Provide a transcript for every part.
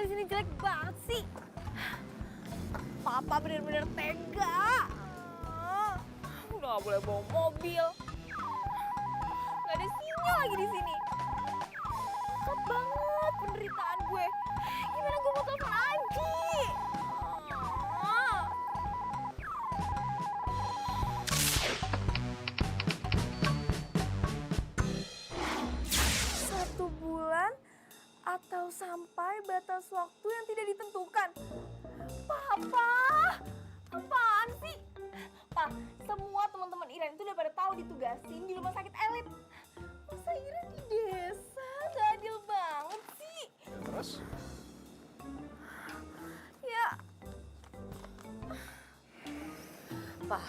di sini jelek banget sih. Papa bener-bener tega. Udah gak boleh bawa mobil. Gak ada sinyal lagi di sini. Cepet banget penderitaan gue. Gimana gue mau telepon Anji? Satu bulan atau sampai batas waktu yang tidak ditentukan. Papa, apaan sih? Pak, semua teman-teman Iren itu udah pada tahu ditugasin di rumah sakit elit. Masa Iren di desa? Gak adil banget sih. Terus? Ya, Pak,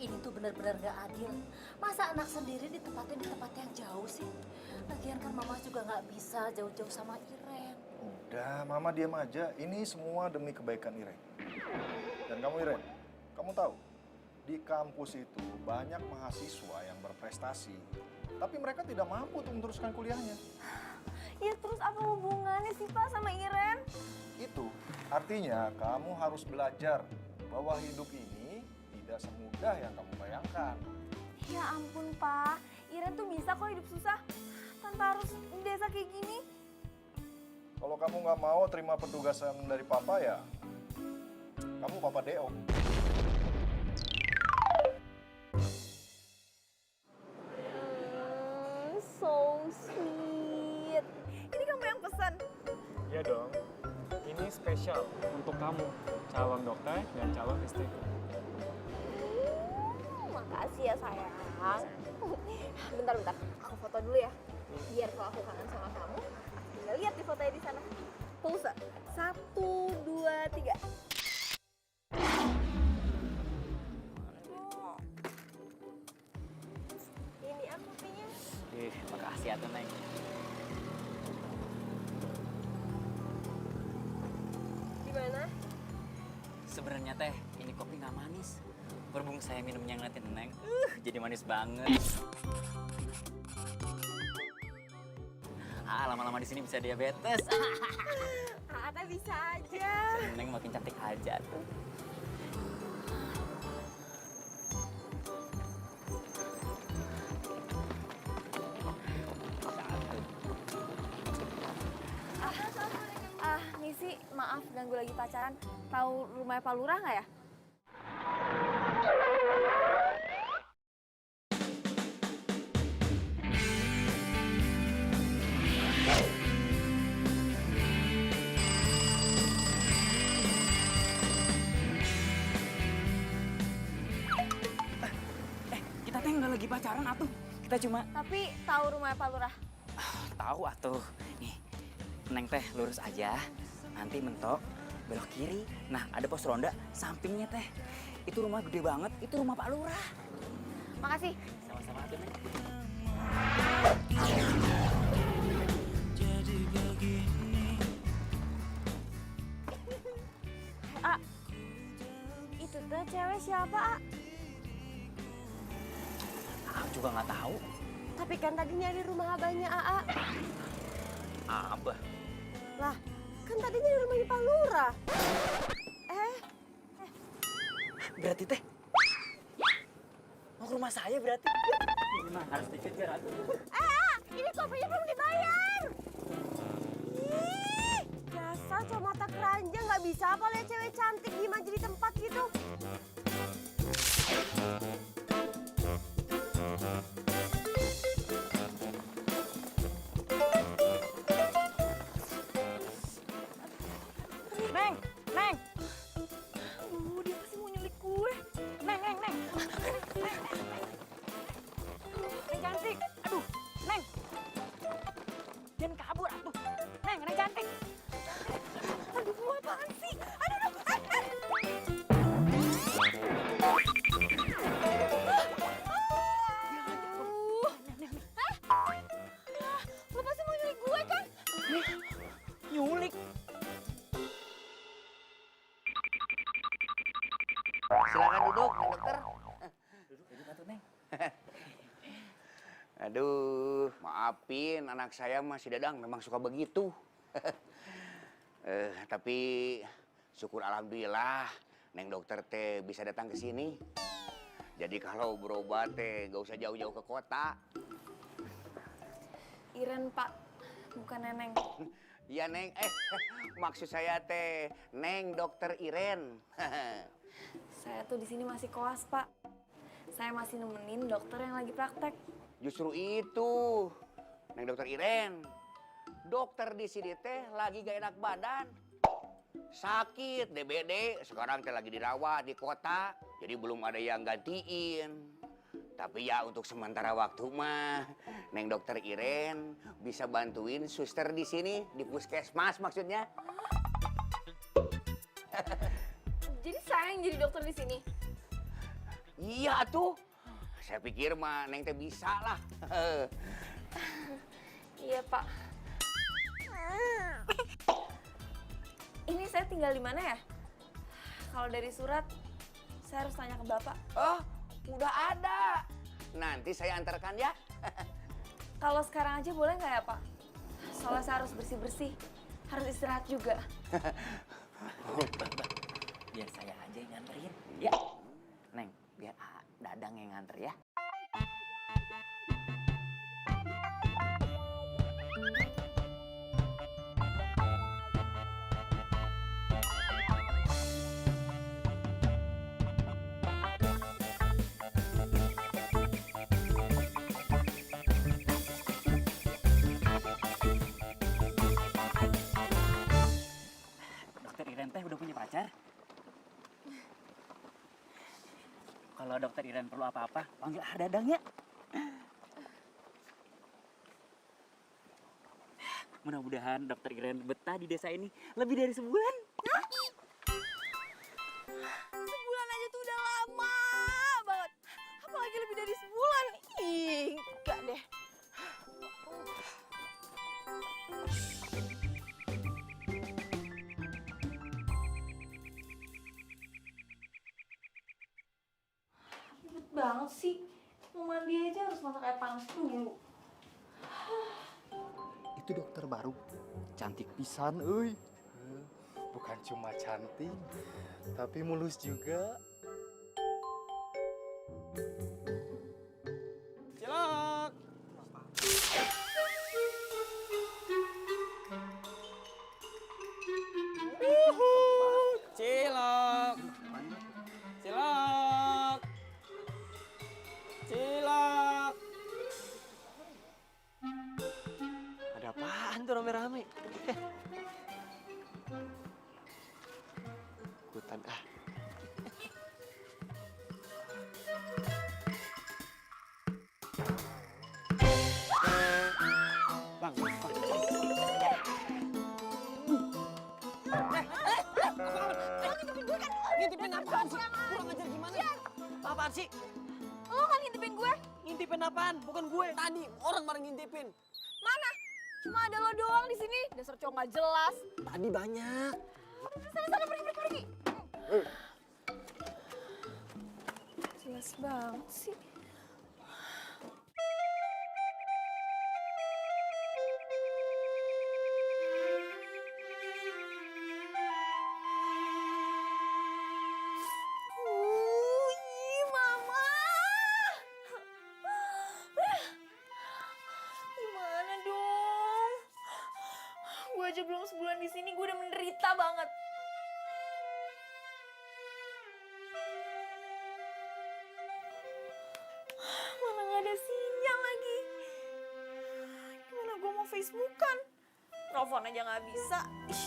ini tuh benar-benar gak adil. Masa anak sendiri ditempatin di tempat yang jauh sih? Lagian kan mama juga gak bisa jauh-jauh sama Iren. Udah, Mama diam aja. Ini semua demi kebaikan Iren. Dan kamu Iren, kamu tahu, di kampus itu banyak mahasiswa yang berprestasi. Tapi mereka tidak mampu untuk meneruskan kuliahnya. ya terus apa hubungannya sih Pak sama Iren? Itu artinya kamu harus belajar bahwa hidup ini tidak semudah yang kamu bayangkan. Ya ampun Pak, Iren tuh bisa kok hidup susah tanpa harus di desa kayak gini. Kalau kamu nggak mau terima petugasan dari Papa ya, kamu Papa Deo. So sweet. Ini kamu yang pesan? Iya dong, ini spesial untuk kamu, calon dokter dan calon istri. Makasih ya sayang. Bentar, aku foto dulu ya. Biar kalau aku kangen sama kamu, tinggal lihat di fotonya di sana. Pulsa, 1, 2, 3. Ini aku kopinya. Makasih ya Neng. Gimana? Sebenarnya teh, ini kopi nggak manis. Berhubung saya minumnya ngeliatin Neng, jadi manis banget. Lama-lama di sini bisa diabetes. Ata bisa aja. Neng makin cantik aja tuh. Nisi, maaf ganggu lagi pacaran. Tahu rumah Pak Lurah nggak ya? Kita teh nggak lagi pacaran atuh. Kita cuma Tapi tahu rumah Pak Lurah? tahu atuh. Nih, Neng teh lurus aja. Nanti mentok belok kiri. Nah, ada pos ronda sampingnya teh. Itu rumah gede banget. Itu rumah Pak Lurah. Makasih. Sama-sama atuh Neng. A, itu tuh cewek siapa, A? Aku juga nggak tahu. Tapi kan tadi nyari rumah abahnya AA. Abah. Lah, kan tadi nyari rumahnya Pak Lurah. Berarti teh mau ke rumah saya berarti. Gimana? Harus dikejar atuh. Ini kopinya belum dibayar. Ih, dasar cowok mata keranjang nggak bisa apa lihat cewek cantik gimana jadi tempat gitu. Neng, Neng, Dia pasti mau nyulik gue. Neng. Neng cantik. Aduh, Neng. Jangan kabur atuh. Neng cantik. Aduh, apaan sih? Aduh. Lu pasti mau nyulik gue kan? Nyulik. Silakan duduk, Pak Dokter. Duduk atuh, Neng. Aduh, maafin anak saya masih Dadang memang suka begitu. Tapi syukur alhamdulillah Neng dokter teh bisa datang ke sini. Jadi kalau berobat teh gak usah jauh-jauh ke kota. Iren, Pak. Bukan Neneng. Iya Neng, maksud saya teh Neng dokter Iren. Saya tuh di sini masih koas, Pak. Saya masih nemenin dokter yang lagi praktek. Justru itu, Neng dokter Iren. Dokter di sini teh lagi gak enak badan. Sakit, DBD, sekarang teh lagi dirawat di kota. Jadi belum ada yang gantiin. Tapi ya untuk sementara waktu mah, Neng dokter Iren bisa bantuin suster di sini, di puskesmas maksudnya. Jadi saya yang jadi dokter di sini. Iya tuh, saya pikir mah Neng teh bisa lah. Iya, Pak. Ini saya tinggal di mana ya? Kalau dari surat, saya harus tanya ke Bapak. Oh, udah ada. Nanti saya antarkan ya. Kalau sekarang aja boleh nggak ya, Pak? Soalnya saya harus bersih-bersih. Harus istirahat juga. Biar saya aja yang nganterin. Ya, Neng, biar Dadang yang nganter ya. Dokter Iren teh udah punya pacar? Kalau dokter Iren perlu apa-apa, panggil Dadang ya. Mudah-mudahan dokter Iren betah di desa ini lebih dari sebulan. Sebulan aja tuh udah lama banget. Apalagi lebih dari sebulan. Ih, enggak deh. Ribet banget sih. Mau mandi aja harus masak air panas dulu. Itu dokter baru. Cantik pisan, euy. Bukan cuma cantik, tapi mulus juga. Cilok. Cilok. Cilok. Cilok. Ada apaan tuh rame-rame? Ikutan ah. Bang, ngintipin apaan sih? Kurang ajar gimana? Apaan sih? Lo kan ngintipin gue. Ngintipin apaan? Bukan gue. Tadi orang bareng ngintipin. Mana? Cuma ada lo doang di sini. Dasar cowok nggak jelas. Tadi banyak. Sana pergi. Jelas banget sih. Mama. Gimana dong? Gue aja belum sebulan di sini, gue udah menderita banget. Mana nggak ada sinyal lagi. Gimana gue mau Facebookan? Telepon aja nggak bisa. Ih.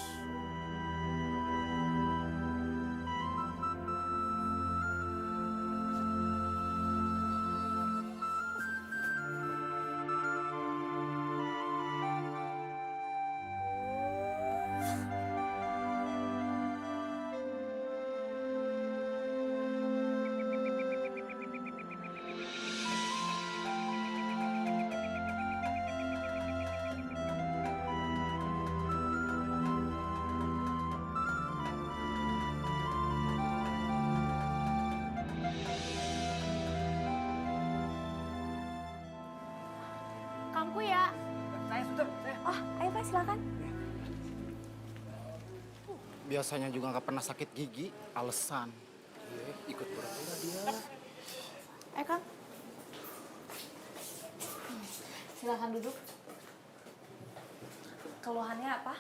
Kangku ya. Saya suster, saya. Oh, ayo Pak silakan. biasanya juga nggak pernah sakit gigi, alasan. Iya, ikut pura-pura dia. Kang. Silakan duduk. Keluhannya apa?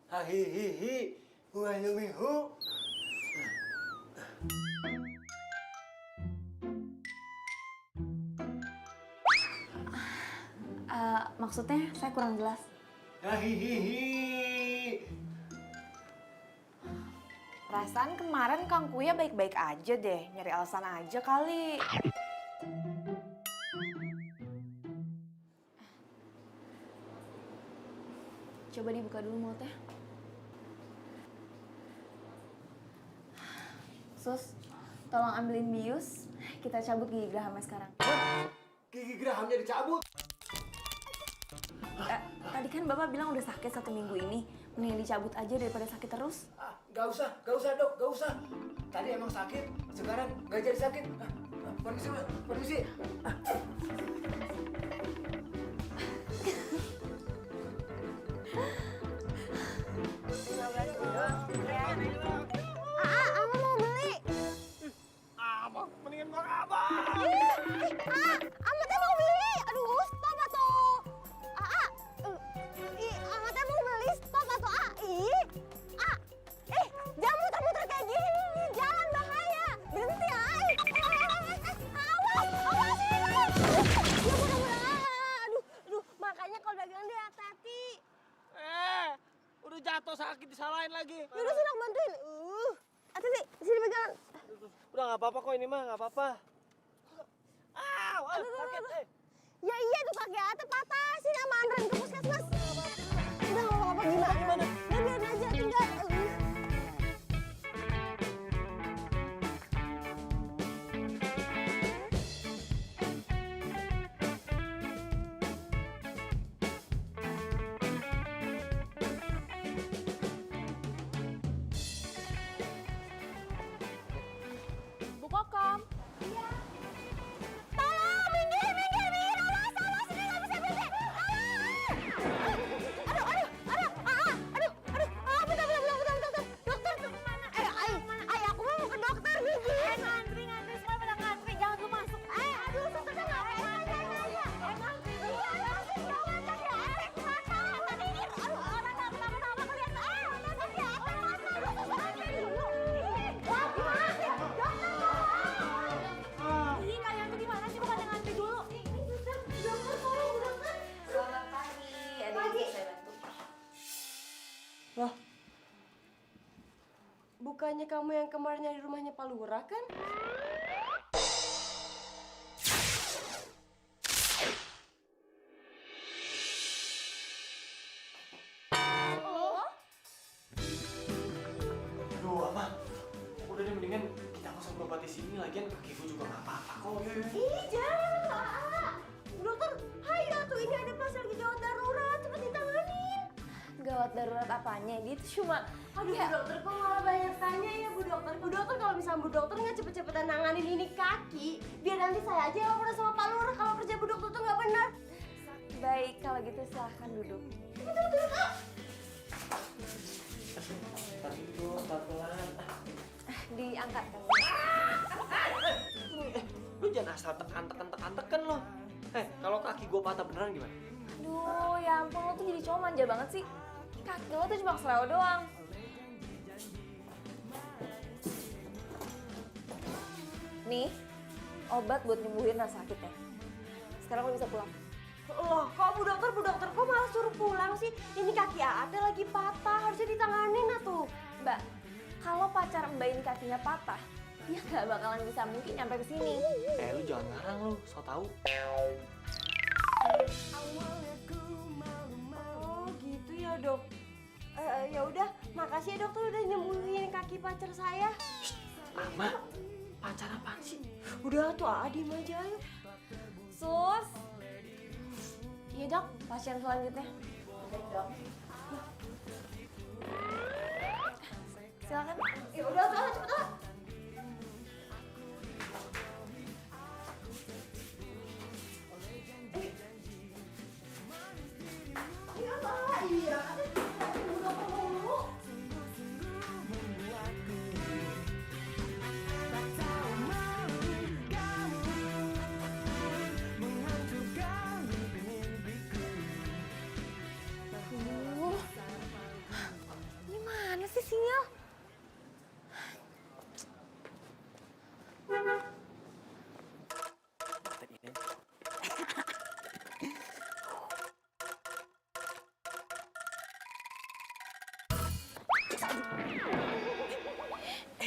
Hahihihi, huayumihu. Maksudnya saya kurang jelas. Hahihihi. Perasaan kemarin Kang Kuya baik-baik aja deh, nyari alasan aja kali. Coba dibuka dulu mulutnya. Sus, tolong ambilin bius, kita cabut gigi gerahamnya sekarang. Gigi gerahamnya dicabut. Tadi kan Bapak bilang udah sakit 1 minggu ini, mending dicabut aja daripada sakit terus. Gak usah dok, gak usah. Tadi emang sakit, sekarang gak jadi sakit. Permisi, permisi. Udah jatuh sakit disalahin lagi. Yaudah sini aku bantuin. Hati-hati, sini pegangan. Udah nggak apa-apa kok ini mah, nggak apa-apa. Sakit. Ya iya tuh kaki Ate patah. Sini sama Andren ke puskesmas. Udah nggak apa-apa gimana? Ya biarin aja tinggal. Bu Kokom. Iya. Tolong, minggir, awas, ini nggak bisa berhenti. Bentar. Dokter tuh kemana? Ayo, aku mau ke dokter gigi. Ngantri, semua pada ngantri, jangan lu masuk. Aduh, susternya ngapain aja. Ngantri dulu, Ih, kalian tuh gimana sih bukan ngantri dulu? Dokter, tolong, dokter. Selamat pagi, ada yang bisa saya bantu. Loh, bukannya kamu yang kemarin nyari rumahnya Pak Lurah kan? Aduh, apa? Udah deh mendingan kita nggak usah berobat di sini lagian kaki gue juga nggak apa-apa kok. Ih, jangan. Dokter, hayo tuh ini ada pasien lagi gawat darurat, cepet ditanganin. Gawat darurat apanya? Dia tuh cuma... Aduh, Bu Dokter, kok malah banyak tanya ya, Bu Dokter? Bu Dokter, kalau misalnya Bu Dokter nggak cepet-cepetan nanganin ini kaki, biar nanti saya aja yang laporan sama Pak Lurah kalau kerja Bu Dokter tuh nggak benar. Baik, kalau gitu silahkan duduk. Tapi itu pelan-pelan. Diangkat kan? Lu jangan asal tekan lo. Kalau kaki gue patah beneran gimana? Aduh, ya ampun, lo tuh jadi cowok manja banget sih. Kaki lo tuh cuma kesleo doang. Nih, obat buat nyembuhin rasa sakitnya. Sekarang lo bisa pulang. Loh, kok Bu Dokter kok malah suruh pulang sih? Ini kaki Ate lagi patah, harusnya ditanganin tuh. Mbak, kalau pacar Mbak ini kakinya patah, dia nggak bakalan bisa mungkin nyampe ke sini. Lu jangan ngarang lu, so tau. Oh, gitu ya, Dok. Ya udah, makasih ya dokter udah nyembuhin kaki pacar saya. Ama, pacar apaan sih? Udah tuh, diem aja ayo. Sus. Iya dok, pasien selanjutnya. Baik dok. Silakan. Ya udah tuh, cepet. Iya, iya.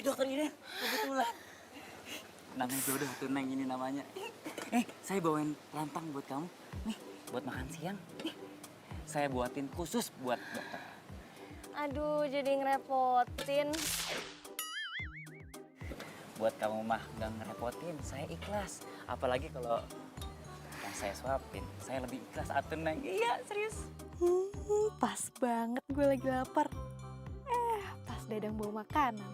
Dokter Iren, kebetulan. Namanya jodoh tuh Neng ini namanya. Saya bawain rantang buat kamu. Nih, buat makan siang. Nih, saya buatin khusus buat dokter. Aduh, jadi ngerepotin. Buat kamu mah nggak ngerepotin, saya ikhlas. Apalagi kalau yang saya suapin, saya lebih ikhlas atuh Neng. Iya, serius. Pas banget gue lagi lapar. Pas Dadang bawa makanan.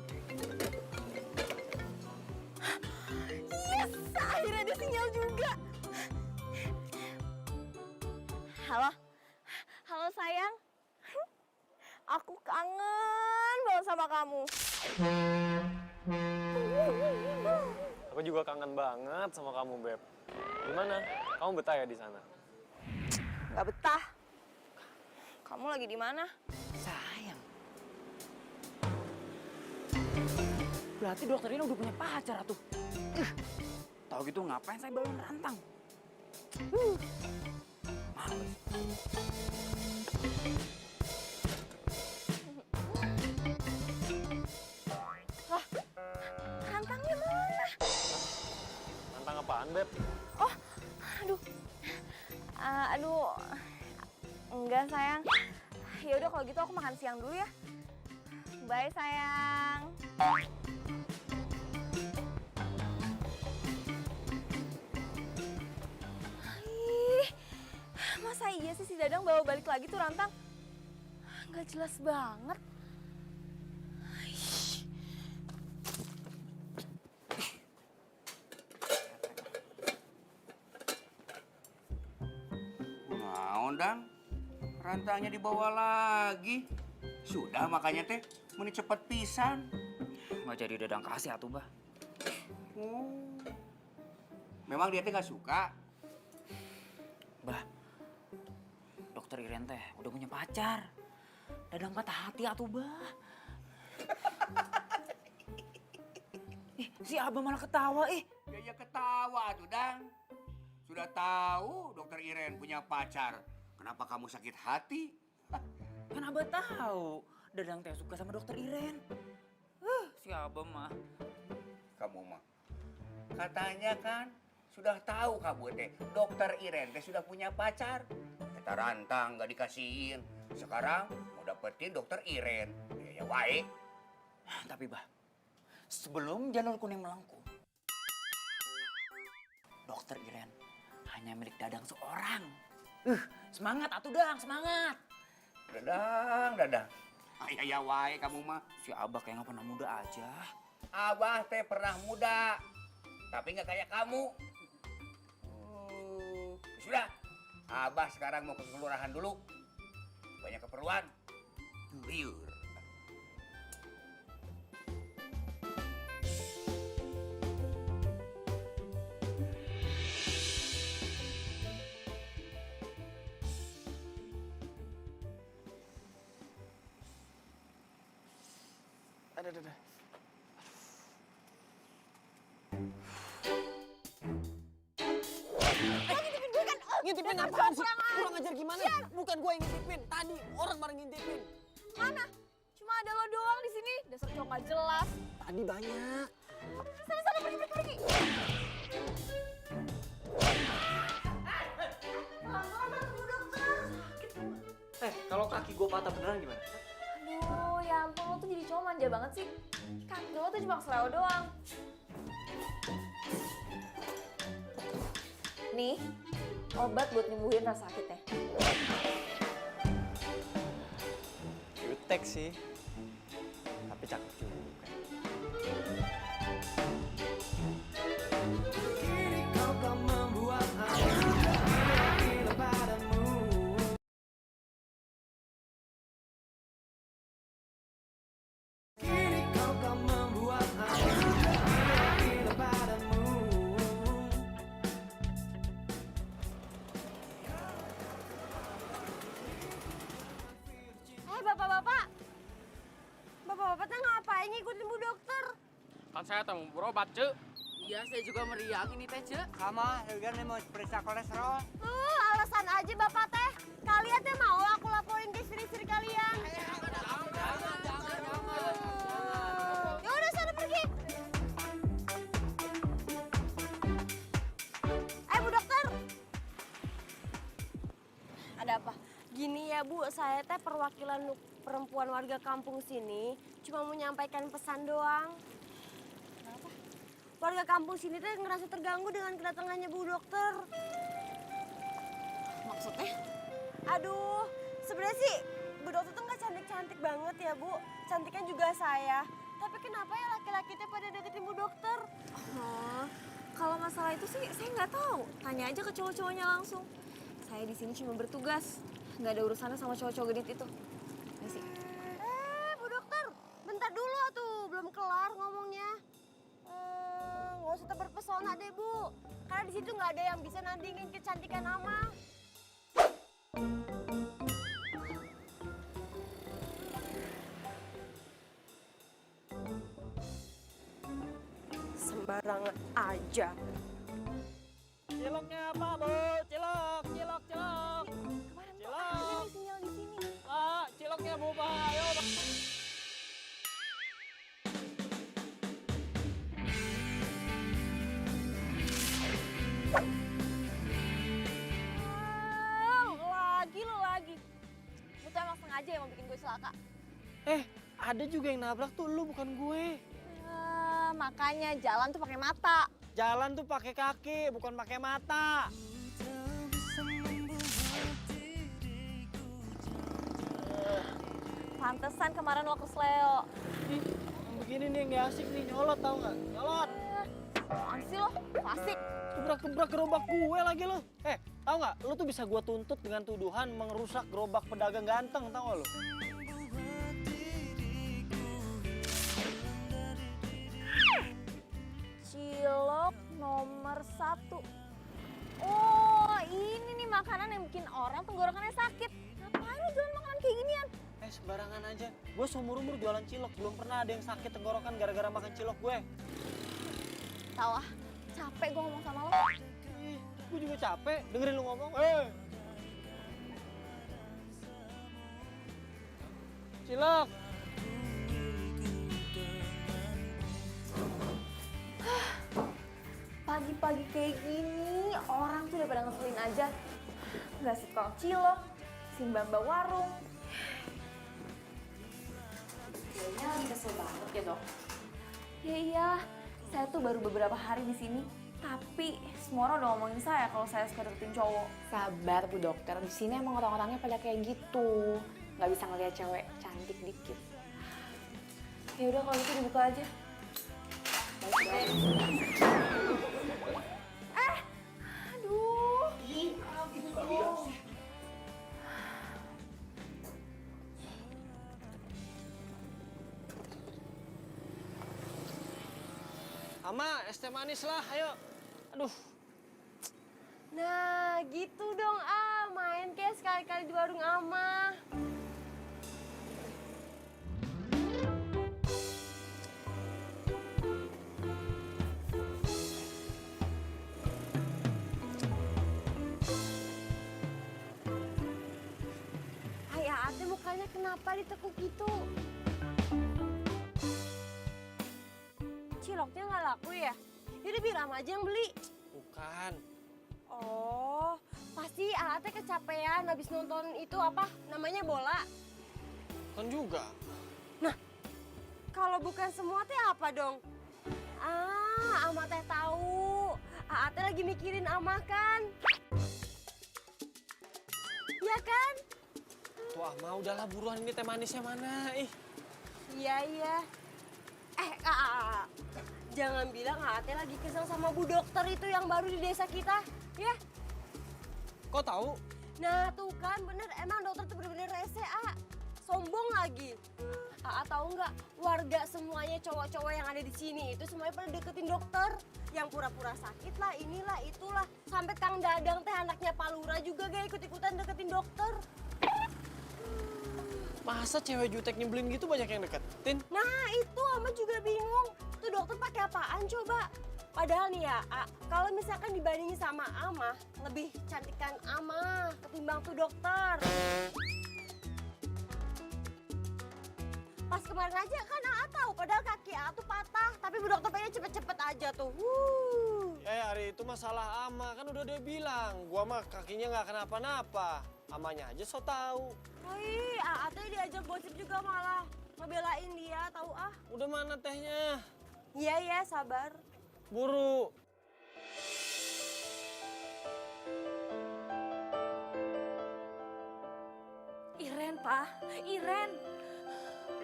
Yes, akhirnya ada sinyal juga. Halo, halo sayang. Aku kangen banget sama kamu. Aku juga kangen banget sama kamu, Beb. Gimana? Kamu betah ya di sana? Gak betah. Kamu lagi di mana? Sayang. Berarti dokter ini udah punya pacar tuh. Tahu gitu ngapain saya bawain rantang? Males. Rantangnya mana? Rantang apaan, Beb? Oh, aduh. Aduh. Enggak, sayang. Ya udah kalau gitu aku makan siang dulu ya. Bye, sayang. Ih, masa iya sih si Dadang bawa balik lagi tuh rantang? Nggak jelas banget. Naon dang, rantangnya dibawa lagi. Sudah makanya teh, meni cepet pisan. Nggak jadi Dadang kasih atuh, Bah. Oh. Memang dia teh nggak suka. Bah, dokter Iren teh udah punya pacar. Dadang patah hati atuh, Bah. Si Abah malah ketawa, Ya ketawa tuh dang. Sudah tahu dokter Iren punya pacar. Kenapa kamu sakit hati? Kan Abah tahu Dadang teh suka sama dokter Iren. Si Abah mah. Kamu mah. Katanya kan sudah tahu kamu teh dokter Iren teh sudah punya pacar. Kita rantang nggak dikasihin. Sekarang mau dapetin dokter Iren. Ya baik. Tapi Bah, sebelum Janur Kuning melengkung, dokter Iren hanya milik Dadang seorang. Semangat atuh Dang, semangat. Dadang. Ya wae kamu mah. Si Abah kayak nggak pernah muda aja. Abah teh pernah muda, tapi nggak kayak kamu. Sudah, Abah sekarang mau ke kelurahan dulu. Banyak keperluan. Liur. Ada. Ngintipin apaan sih? Kurang ajar gimana? Bukan gue yang ngintipin. Tadi orang bareng ngintipin. Mana? Cuma ada lo doang di sini. Dasar cowok nggak jelas. Tadi banyak. Sana pergi. Kalau kaki gue patah beneran gimana? Aduh, ya ampun lo tuh jadi cowok manja banget sih. Kaki lo tuh cuma keseleo doang. Nih, obat buat nyembuhin rasa sakitnya. Jutek sih. Tapi cakep juga. Bapak-bapak teh ngapain ngikutin Bu Dokter? Kan saya mau berobat, Cek. Iya, saya juga meriang ini teh, Cek. Sama, Helga nih mau periksa kolesterol. Alasan aja Bapak teh. Kalian teh mau aku laporin ke istri-istri kalian? Ya udah sana pergi. Bu, saya teh perwakilan perempuan warga kampung sini cuma mau menyampaikan pesan doang. Kenapa? Warga kampung sini teh ngerasa terganggu dengan kedatangannya Bu Dokter. Maksudnya? Aduh, sebenarnya sih Bu Dokter tuh nggak cantik-cantik banget ya Bu. Cantiknya juga saya. Tapi kenapa ya laki-laki teh pada deketin Bu Dokter? Oh, kalau masalah itu sih saya nggak tahu. Tanya aja ke cowok-cowoknya langsung. Saya di sini cuma bertugas, nggak ada urusannya sama cowok-cowok genit itu. Ini sih. Bu Dokter, bentar dulu tuh, belum kelar ngomongnya. Nggak usah terpesona deh Bu, karena di situ nggak ada yang bisa nandingin kecantikan Ama. Sembarangan aja. Ciloknya apa, Bu? Cilok, cilok, cilok. Kemarin tuh Cilok. ada nih sinyal di sini. Pak, ciloknya, Bu, Pak. Ayo, Pak. Lagi lo lagi. Lu tuh emang sengaja yang mau bikin gue celaka. Ada juga yang nabrak tuh, lu bukan gue. Makanya jalan tuh pakai mata. Jalan tuh pakai kaki, bukan pakai mata. Pantesan kemarin lo kesleo. Ih, yang begini nih yang gak asik nih, nyolot tau nggak? Nyolot. Apaan sih lo? Klasik. Gebrak-gebrak gerobak gue lagi lo. Tahu nggak? Lo tuh bisa gue tuntut dengan tuduhan merusak gerobak pedagang ganteng, tahu nggak lo? Cilok nomor 1. Oh, ini nih makanan yang bikin orang tenggorokannya sakit. Ngapain lo jualan makanan kayak ginian? Sembarangan aja. Gue seumur-umur jualan cilok, belum pernah ada yang sakit tenggorokan gara-gara makan cilok gue. Tahu ah, capek gue ngomong sama lo. Gue juga capek dengerin lu ngomong. Cilok. Pagi-pagi kayak gini, orang tuh udah pada ngeselin aja. Nggak si tukang cilok, si mbak-mbak warung. Kayaknya lagi kesel banget ya dok. Ya iya, saya tuh baru beberapa hari di sini. Tapi semua orang udah ngomongin saya kalau saya suka deketin cowok. Sabar Bu Dokter, di sini emang orang-orangnya pada kayak gitu. Nggak bisa ngelihat cewek cantik dikit. Ya udah kalau gitu dibuka aja. Aduh. Ama, es teh manis lah, ayo. Aduh. Nah, gitu dong main kayak sekali-kali di warung Ama. Ate mukanya kenapa ditekuk gitu? Ciloknya nggak laku ya? Jadi biar Ama aja yang beli. Bukan. Oh, pasti Ate kecapean habis nonton itu apa? Namanya bola. Kan juga. Nah, kalau bukan semua teh apa dong? Ama teh tahu. Ate lagi mikirin Ama kan? Iya kan? Tuh Ama, udahlah buruan, ini teh manisnya mana? Iya. Kak, jangan bilang Ate lagi kesel sama Bu Dokter itu yang baru di desa kita, ya? Kok tahu? Nah tuh kan bener, emang dokter tuh bener-bener rese, sombong lagi. Tahu nggak, warga semuanya cowok-cowok yang ada di sini itu semuanya pada deketin dokter. Yang pura-pura sakit lah, inilah, itulah. Sampai Kang Dadang teh anaknya Pak Lurah juga gak ikut-ikutan deketin dokter. Masa cewek jutek nyebelin gitu banyak yang deketin? Nah itu Ama juga bingung. Tuh dokter pakai apaan coba? Padahal nih ya, kalau misalkan dibandingin sama Ama, lebih cantikan Ama ketimbang tuh dokter. Pas kemarin aja kan tahu, padahal kaki tuh patah, tapi Bu Dokter pengen cepet-cepet aja tuh. Hari itu masalah Ama, kan udah dia bilang, gua mah kakinya nggak kenapa-napa. Amanya aja so tahu. Wih, Ate diajak gosip juga malah ngebelain dia, tahu ah. Udah mana tehnya? Iya ya, sabar. Buru. Iren, Pak. Iren.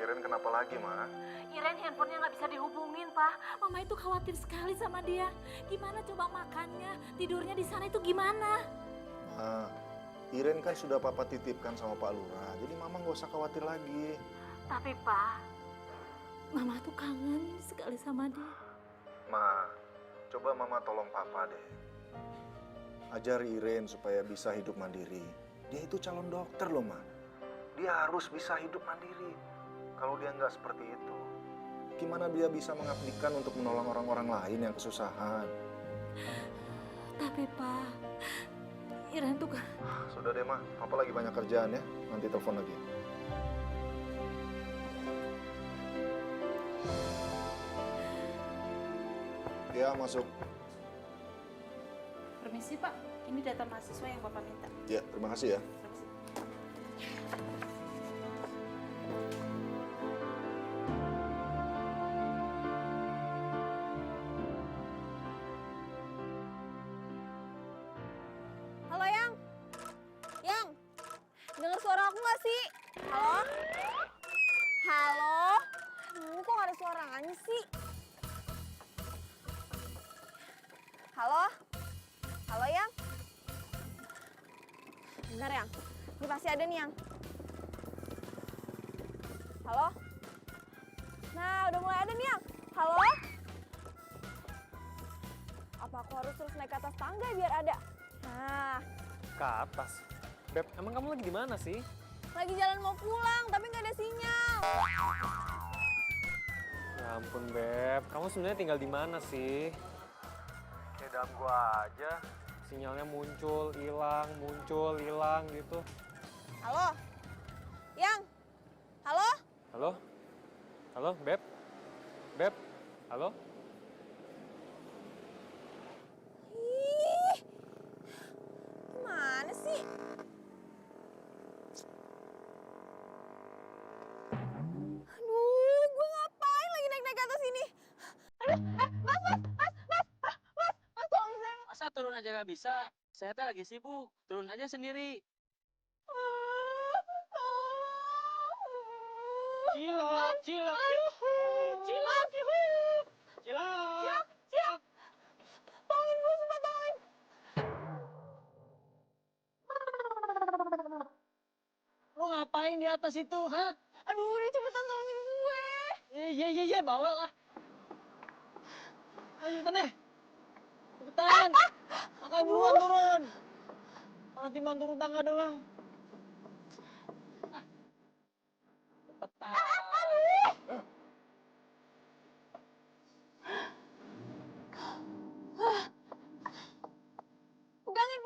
Iren kenapa lagi, Ma? Iren handphonenya nggak bisa dihubungin, Pak. Mama itu khawatir sekali sama dia. Gimana coba makannya, tidurnya di sana itu gimana? Ma, Iren kan sudah Papa titipkan sama Pak Lurah, jadi Mama nggak usah khawatir lagi. Tapi, Pak, Mama tuh kangen sekali sama dia. Ma, coba Mama tolong Papa deh. Ajari Iren supaya bisa hidup mandiri. Dia itu calon dokter loh, Ma. Dia harus bisa hidup mandiri. Kalau dia nggak seperti itu, gimana dia bisa mengabdikan untuk menolong orang-orang lain yang kesusahan? Tapi, Pak, Iren tuh Sudah deh, Ma. Papa lagi banyak kerjaan ya. Nanti telepon lagi. Ya, masuk. Permisi Pak, ini data mahasiswa yang Bapak minta. Ya, terima kasih ya. Halo, Yang. Yang, dengar suara aku nggak sih? Halo? Halo? Aduh, kok nggak ada suaranya sih? Halo? Halo, Yang? Bentar, Yang. Ini pasti ada nih, Yang. Halo? Nah, udah mulai ada nih, Yang. Halo? Apa aku harus terus naik ke atas tangga biar ada? Nah, Ke atas. Beb, emang kamu lagi di mana sih? lagi jalan mau pulang, tapi nggak ada sinyal. Ya ampun, Beb. Kamu sebenarnya tinggal di mana sih? Kayak dalam gua aja. Sinyalnya muncul, hilang gitu. Halo? Yang? Halo? Halo? Halo, Beb? Beb? Halo? Ih, gimana sih? Aduh, gue ngapain lagi naik-naik ke atas ini? Mas, tolong saya. Masa turun aja nggak bisa? Saya teh lagi sibuk. Turun aja sendiri. Cilok, cilok, cilok, cilok. Siap. Tolongin gue, sumpah tolongin. Lu ngapain di atas itu, ha? Aduh, udah cepetan tolongin gue. Iya, bawa lah. Ayo cepetan deh. Cepetan. Makanya buruan turun. Malah timbang turun tangga doang. Cepetan. Pegangin.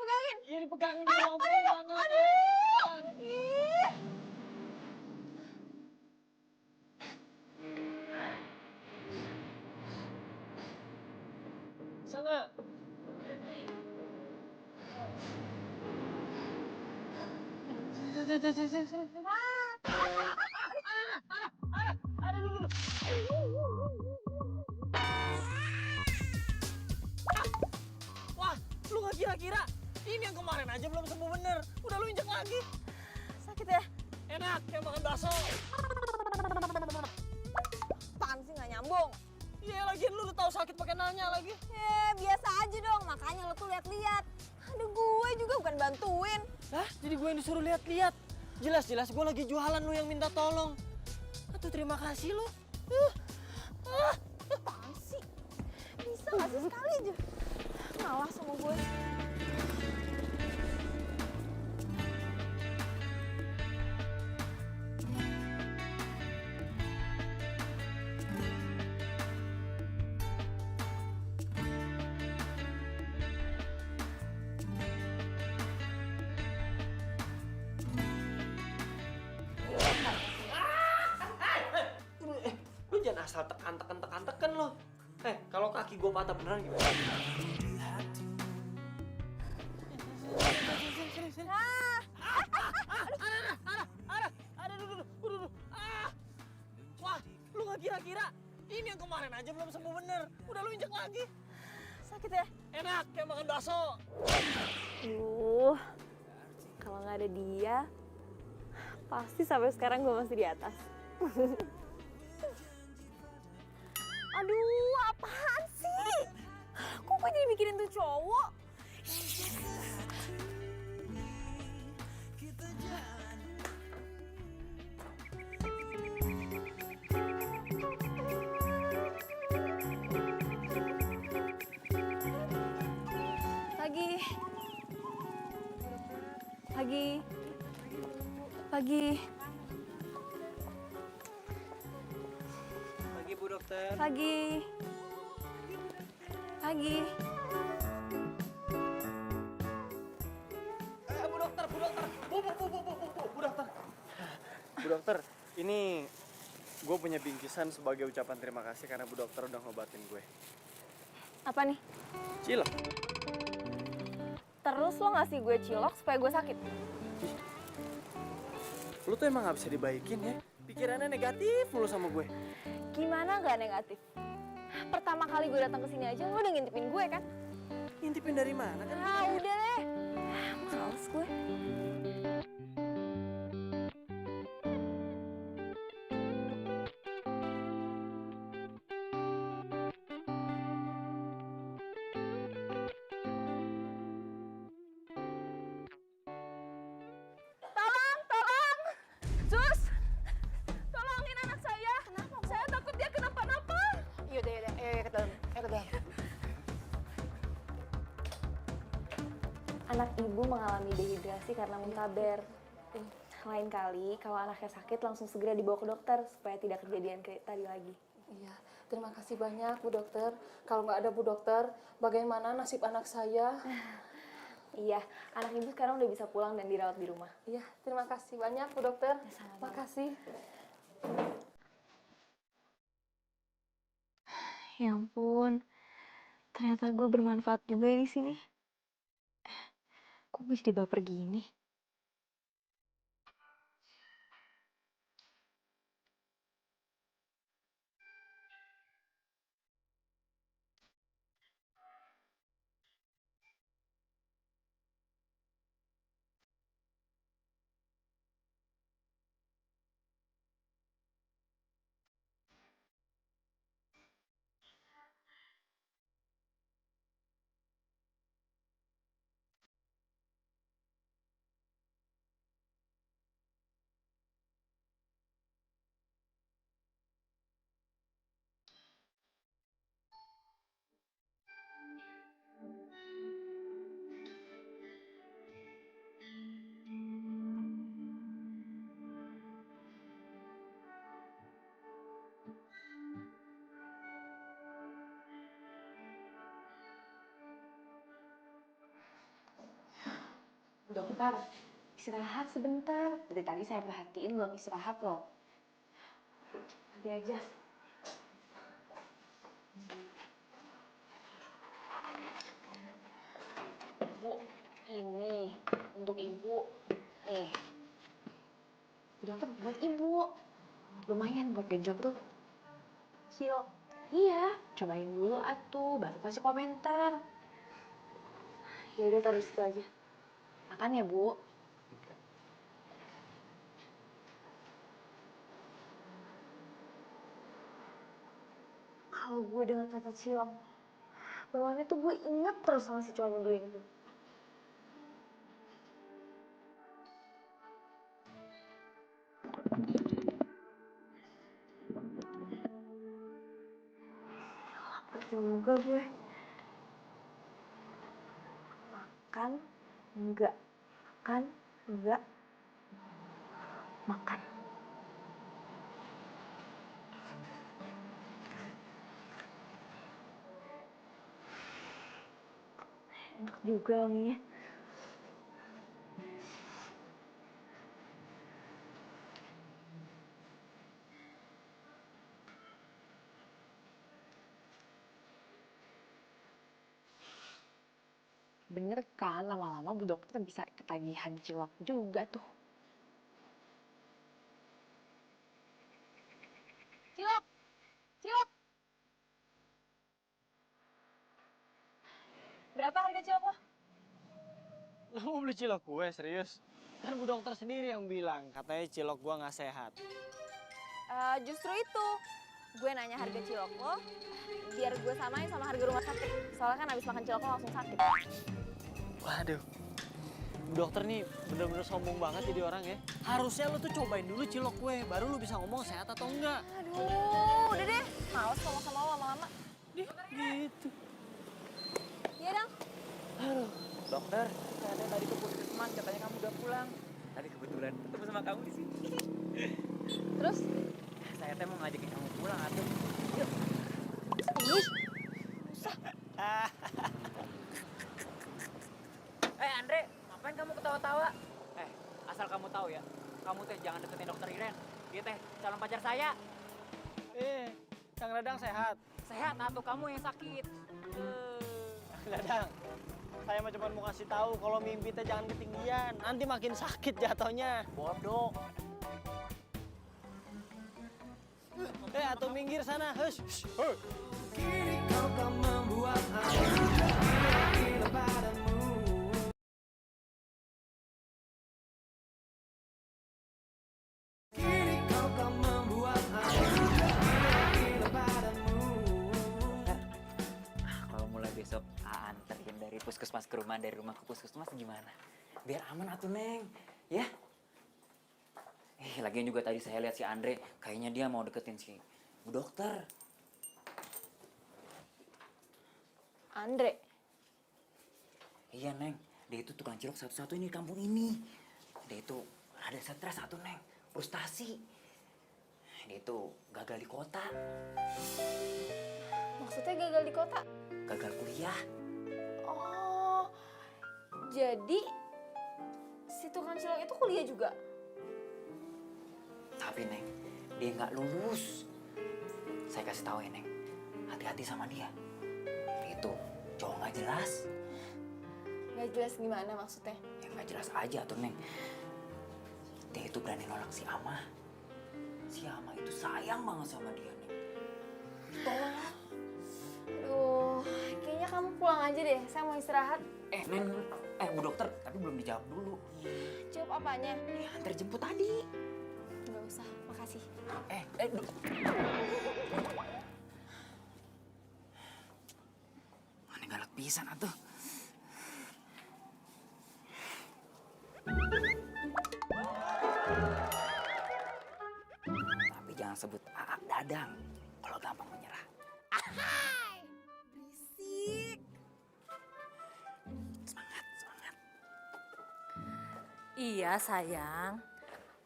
Iya dipegangin dulu. Aduh. Ih. Sana. Wah, lu gak kira-kira? Ini yang kemarin aja belum sembuh bener. Udah lu injek lagi. Sakit ya? Enak, kayak makan bakso. Apaan sih nggak nyambung? Iya, lagian lu udah tahu sakit pakai nanya lagi. Biasa aja dong, makanya lo tuh lihat-lihat. Aduh, gue juga bukan bantuin. Hah? Jadi gue yang disuruh lihat-lihat. Jelas-jelas gue lagi jualan, lu yang minta tolong. Aduh, terima kasih lu. Apaan sih? Bisa nggak sih sekali aja? Ngalah sama gue. Lu jangan asal tekan lo. Kalau kaki gue patah beneran gimana? Nah, Aduh. Wah, lu nggak kira-kira? Ini yang kemarin aja belum sembuh bener. Udah lu injek lagi. Sakit ya? Enak, kayak makan bakso. Kalau nggak ada dia, pasti sampai sekarang gue masih di atas. Aduh, apaan sih? Kok gue jadi mikirin tuh cowok? Pagi. Pagi, Bu Dokter. Pagi. Bu Dokter. Bu Dokter, ini gue punya bingkisan sebagai ucapan terima kasih karena Bu Dokter udah ngobatin gue. Apa nih? Cilok. Terus lo ngasih gue cilok supaya gue sakit? Lu tuh emang gak bisa dibaikin ya? Pikirannya negatif mulu sama gue. Gimana nggak negatif? Pertama kali gue datang ke sini aja lo udah ngintipin gue kan? Ngintipin dari mana kan? Ah udah deh. Males gue. Tolong! Sus! Tolongin anak saya. Kenapa? Saya takut dia kenapa-napa. Yaudah, ayo ke dalam. Anak ibu mengalami dehidrasi karena muntaber. Lain kali kalau anaknya sakit langsung segera dibawa ke dokter supaya tidak kejadian kayak tadi lagi. Iya, terima kasih banyak Bu Dokter. Kalau nggak ada Bu Dokter, bagaimana nasib anak saya? Iya, anak ibu sekarang udah bisa pulang dan dirawat di rumah. Iya, terima kasih banyak Bu Dokter. Makasih. Ya ampun, ternyata gue bermanfaat juga di sini. Kok bisa baper gini? Dokter, istirahat sebentar. Dari tadi saya perhatiin belum istirahat loh. Nanti aja. Bu, ini untuk ibu. Nih. Dokter buat ibu. Lumayan buat genjot tuh. Kecil. Iya, cobain dulu atuh, baru kasih komentar. Ya udah taruh situ aja. Makan ya, Bu. Kalau gue dengar kata cilok, bawaannya tuh gue inget terus sama si cowok nyebelin itu. Lapar juga gue. Makan, enggak. Makan, enggak. Makan. Enak juga wanginya. Bener kan, lama-lama Bu Dokter bisa ketagihan cilok juga tuh. Cilok! Cilok! Berapa harga cilok lo? Lo mau beli cilok gue, serius? Kan Bu Dokter sendiri yang bilang, katanya cilok gue nggak sehat. Justru itu, gue nanya harga cilok lo, biar gue samain sama harga rumah sakit. Soalnya kan abis makan cilok lo langsung sakit. Waduh, Bu Dokter nih bener-bener sombong banget jadi orang ya. Harusnya lo tuh cobain dulu cilok gue, baru lo bisa ngomong sehat atau enggak. Aduh, udah deh. Males ngomong sama lo lama-lama. Gitu. Iya dong. Aduh. Dokter, saya tadi ke puskesmas katanya kamu udah pulang. Tadi kebetulan ketemu sama kamu di sini. Terus? Saya teh mau ngajakin kamu pulang atuh. Yuk. Andre, ngapain kamu ketawa-tawa? Asal kamu tahu ya, kamu teh jangan deketin dokter Iren. Dia teh calon pacar saya. Kang Dadang sehat. Sehat atuh, kamu yang sakit. Kang Dadang, saya mah cuma mau kasih tahu kalau mimpi teh jangan ketinggian. Nanti makin sakit jatuhnya. Bodoh. Atau minggir sana, hush. Kalau mulai besok anterin dari puskesmas ke rumah, dari rumah ke puskesmas gimana? Biar aman atuh, Neng. Ya? Lagian juga tadi saya lihat si Andre, kayaknya dia mau deketin si Bu Dokter. Andre. Iya, Neng. Dia itu tukang cilok satu-satunya di kampung ini. Dia itu ada stres satu, Neng. Frustasi. Dia itu gagal di kota. Maksudnya gagal di kota? Gagal kuliah. Oh, jadi si tukang cilok itu kuliah juga? Tapi, Neng, dia nggak lulus. Saya kasih tahu ya, Neng. Hati-hati sama dia. Dia itu cowok nggak jelas. Nggak jelas gimana maksudnya? Ya nggak jelas aja tuh, Neng. Dia itu berani nolak si Ama. Si Ama itu sayang banget sama dia, Neng. Tolak. Aduh, kayaknya kamu pulang aja deh. Saya mau istirahat. Neng, Bu Dokter, tapi belum dijawab dulu. Jawab apanya? Ya, antar jemput tadi. Nggak usah, makasih. Mana galak pisan atuh. Tapi jangan sebut Aak Dadang kalau gampang menyerah. Ahai! Berisik. Semangat, semangat. Iya sayang,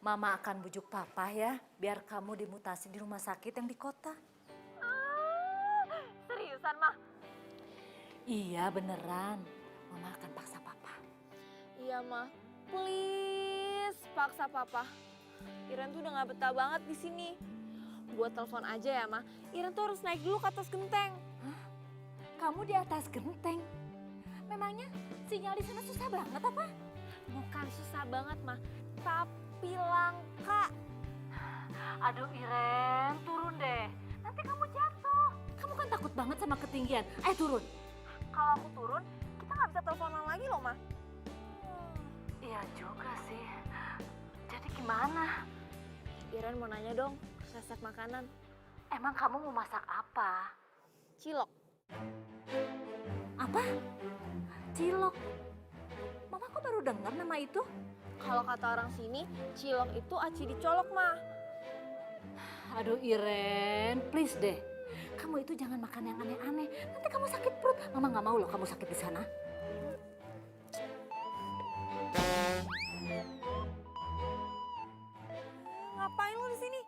Mama akan bujuk Papa ya, biar kamu dimutasi di rumah sakit yang di kota. Seriusan, Mah? Iya beneran, Mama akan paksa Papa. Iya, Mah. Please, paksa Papa. Iren tuh udah gak betah banget di sini. Buat telepon aja ya, Mah. Iren tuh harus naik dulu ke atas genteng. Hah? Kamu di atas genteng? Memangnya sinyal di sana susah banget apa? Bukan susah banget, Mah. Tapi langka. Aduh Iren, turun deh. Nanti kamu jatuh. Kamu kan takut banget sama ketinggian. Ayo turun. Kalau aku turun, kita gak bisa teleponan lagi loh, Mah. Iya juga sih. Jadi gimana? Iren mau nanya dong, resep makanan. Emang kamu mau masak apa? Cilok. Apa? Cilok. Mama kok baru dengar nama itu? Kalau kata orang sini, cilok itu aci dicolok, Mah. Aduh Iren, please deh. Kamu itu jangan makan yang aneh-aneh. Nanti kamu sakit perut. Mama nggak mau loh kamu sakit di sana. Ngapain lu di sini?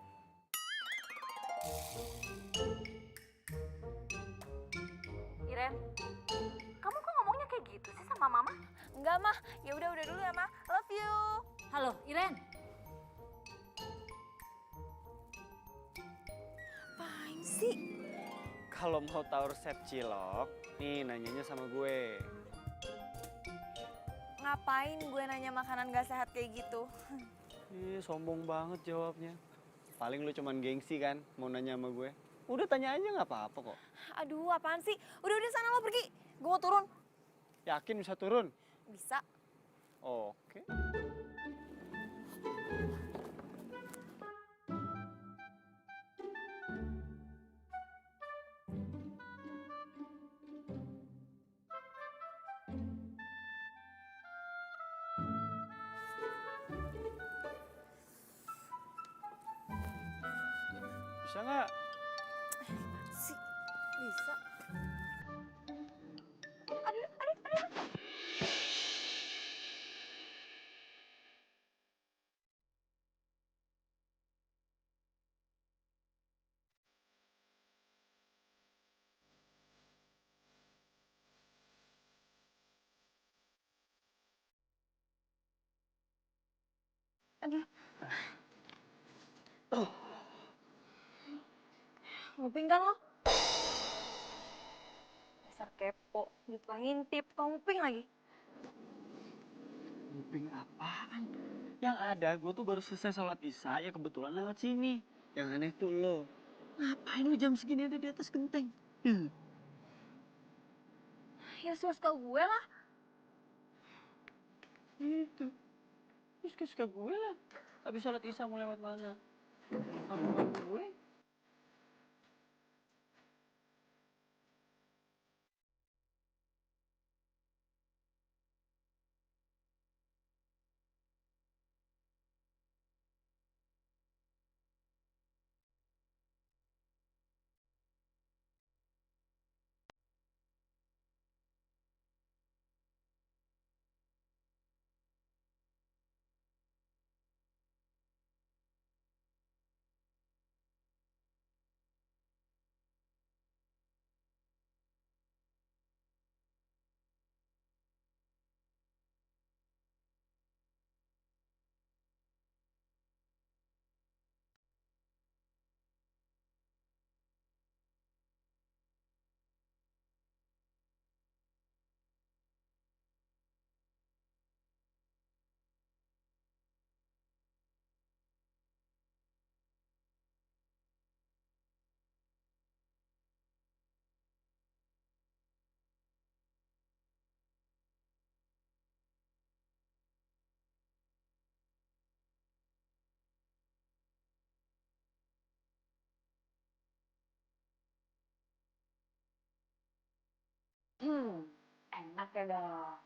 Iren, kamu kok ngomongnya kayak gitu sih sama Mama? Enggak, Mah. Ya udah dulu ya, Mah. Love you. Halo, Iren. Apaan sih? Kalau mau tahu resep cilok, nih nanyanya sama gue. Ngapain gue nanya makanan gak sehat kayak gitu? Ih, sombong banget jawabnya. Paling lu cuman gengsi kan mau nanya sama gue. Udah tanya aja nggak apa-apa kok. Aduh, apaan sih? Udah sana lo pergi. Gue mau turun. Yakin bisa turun? Bisa. Oke. Bisa nggak? Sih, bisa. Aduh. Nguping kan lo? Dasar kepo, lupa ngintip, kamu nguping lagi. Nguping apaan? Yang ada gue tuh baru selesai sholat isya ya kebetulan lewat sini. Yang aneh tuh lo. Ngapain lu jam segini ada di atas genteng? Ya suka gue lah. Itu. Suka-suka gue lah. Habis sholat isya mau lewat mana? Kamu gue? Enak ya dong.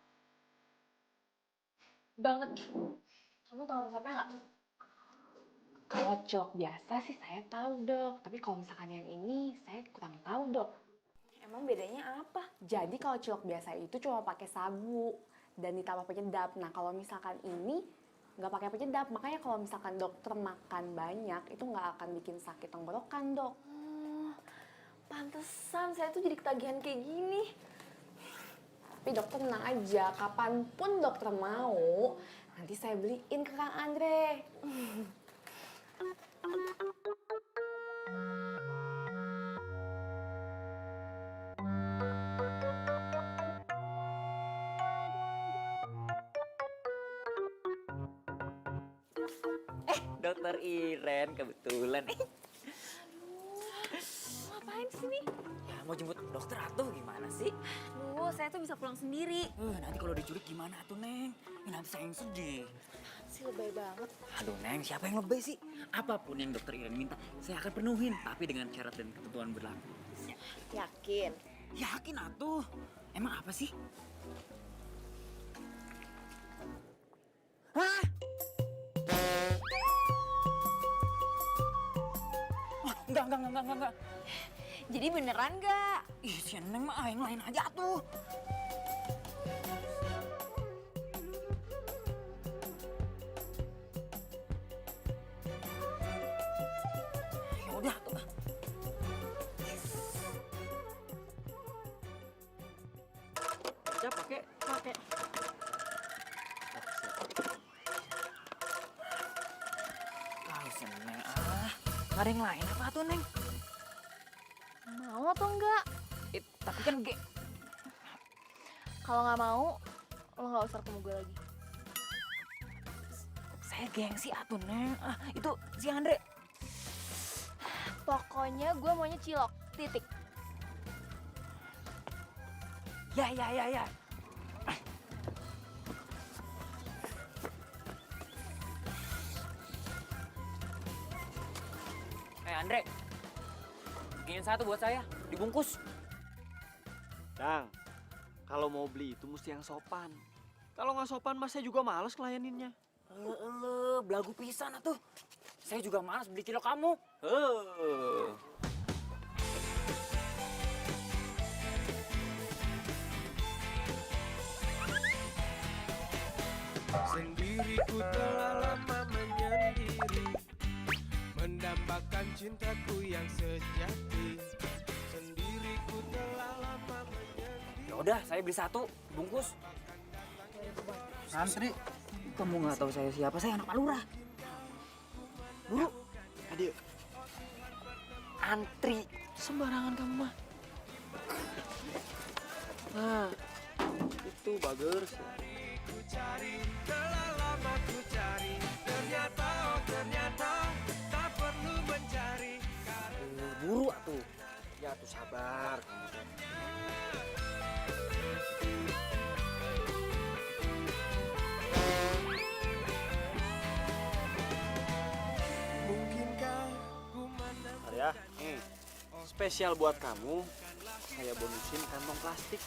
Banget. Kamu tahu resepnya nggak? Kalau cilok biasa sih saya tahu dok, tapi kalau misalkan yang ini saya kurang tahu dok. Emang bedanya apa? Jadi kalau cilok biasa itu cuma pakai sagu dan ditambah penyedap. Nah kalau misalkan ini nggak pakai penyedap, makanya kalau misalkan dokter makan banyak itu nggak akan bikin sakit tenggorokan dok. Pantesan saya tuh jadi ketagihan kayak gini. Tapi dokter tenang aja, kapanpun dokter mau, nanti saya beliin ke Kang Andre. Dokter Iren kebetulan. Ngapain sih nih? Ya mau jemput dokter atuh gimana sih? Duh, saya tuh bisa pulang sendiri. Nanti kalau diculik gimana tuh Neng? Nanti saya yang sedih. Sih lebay banget. Aduh Neng, siapa yang lebay sih? Apapun yang dokter Iren minta, saya akan penuhin. Tapi dengan syarat dan ketentuan berlaku. Yakin? Yakin atuh. Emang apa sih? Hah? Wah, enggak. Jadi beneran nggak? Ih, si Neng mah yang lain aja tuh. Ya udah tuh. Aja pakai. Ah, si Neng Gak ada yang lain apa tuh Neng? Mau atau enggak? Tapi kan Kalau nggak mau, lo nggak usah ketemu gue lagi. Saya gengsi atuh, Neng. Ah, itu si Andre. Pokoknya gue maunya cilok, titik. Ya. Andre, bikinin satu buat saya, dibungkus. Dang, kalau mau beli itu mesti yang sopan. Kalau nggak sopan, mas saya juga males ngelayaninnya. Belagu pisan atuh. Saya juga malas beli cilok kamu. Sendiriku telah lama menyendiri, mendambakan cintaku yang sejati. Sendiriku telah lama menyendiri. Ya udah, saya beli satu, bungkus. Santri. Kamu nggak tahu saya siapa? Saya anak Pak Lurah. Buru. Adik, antri sembarangan kamu mah. Nah, itu bagus. Ku cari, telah lama ku cari. Ternyata, oh ternyata tak perlu mencari. Buru atuh. Ya tuh sabar. Mungkinkah ku menang? Arya, spesial buat kamu, saya bonusin kantong plastik.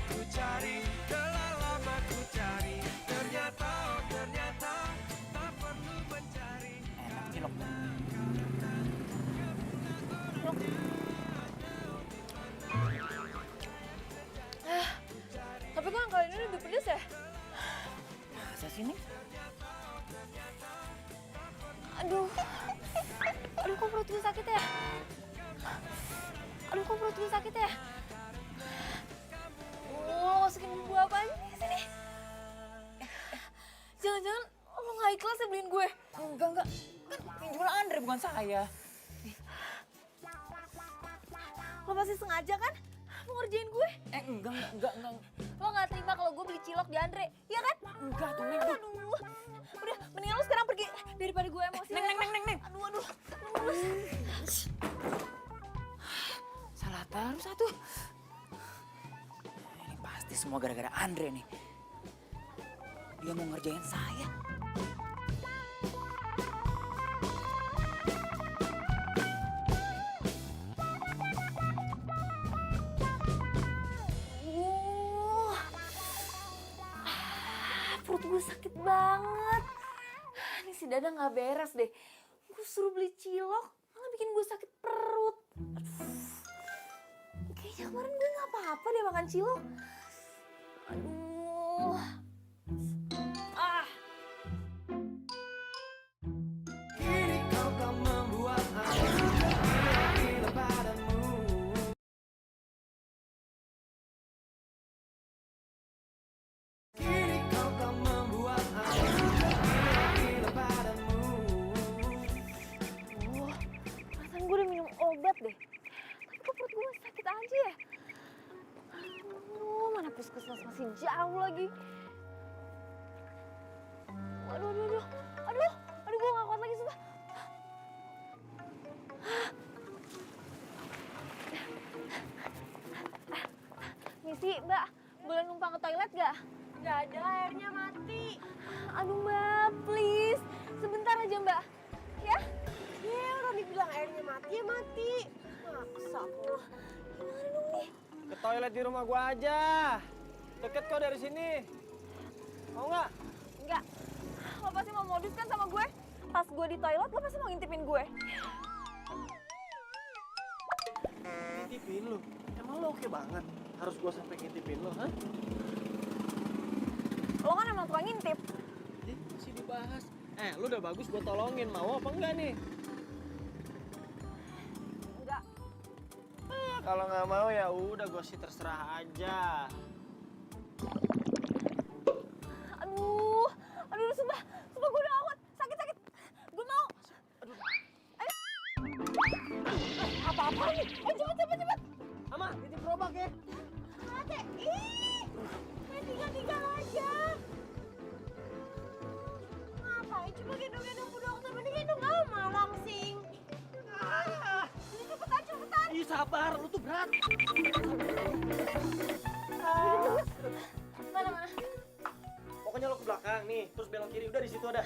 Ku cari, telah lama ku cari. Ternyata, oh ternyata tak perlu mencari. Enak cilok. Tapi kok yang kali ini lebih pedes ya? Masa sih nih? Aduh, kok perut gue sakit ya? Kok perut gue sakit ya? Lo masukin bumbu apaan sih ke sini? Jangan-jangan lo nggak ikhlas ya beliin gue? Enggak. Kan yang jual Andre bukan saya. Lo pasti sengaja kan mau ngerjain gue? Enggak. Lo nggak terima kalau gue beli cilok di Andre, iya kan? Enggak tuh, Neng. Aduh, udah mendingan lo sekarang pergi daripada gue emosi. Neng. Aduh. Salah terus satu. Ini pasti semua gara-gara Andre nih. Dia mau ngerjain saya. Perut gue sakit banget. Ini si Dada nggak beres deh. Gue suruh beli cilok, malah bikin gue sakit perut. Aduh. Kayaknya kemarin gue nggak apa-apa deh makan cilok. Aduh. Kini kau tak membuat aku gila padamu. Kini kau tak membuat aku gila padamu. Perasaan gue udah minum obat deh. Tapi kok perut gue masih sakit aja ya? Aduh, mana puskesmas masih jauh lagi. Aduh, gue gak kuat lagi sumpah. Misi, Mbak, boleh numpang ke toilet gak? Nggak ada, airnya mati. Aduh Mbak, please. Sebentar aja Mbak. Ya? Ya, orang dibilang airnya mati, ya mati. Maksa aku. Gimana dong nih? Ke toilet di rumah gua aja. Deket kok dari sini. Mau nggak? Enggak. Lo pasti mau modus kan sama gue? Pas gue di toilet, lo pasti mau ngintipin gue. Ngintipin lu? Emang lu oke banget? Harus gua sampai ngintipin lu, hah? Lo kan emang tukang ngintip. Masih dibahas. Lu udah bagus gua tolongin. Mau apa enggak nih? Enggak. Kalau nggak mau ya udah gua sih terserah aja. Aduh, sumpah gue udah awet. Sakit. Gue mau. Ayo. Apa-apa nih? Cepet. Ama, titip gerobak ya. Ate, ih, main tinggal aja. Ngapain coba gendong-gendong Bu Dokter? Mending gendong Ama langsing. Ini cepetan. Ih, sabar, lu tuh berat. Mana? Pokoknya lo ke belakang nih, terus belok kiri, udah di situ ada.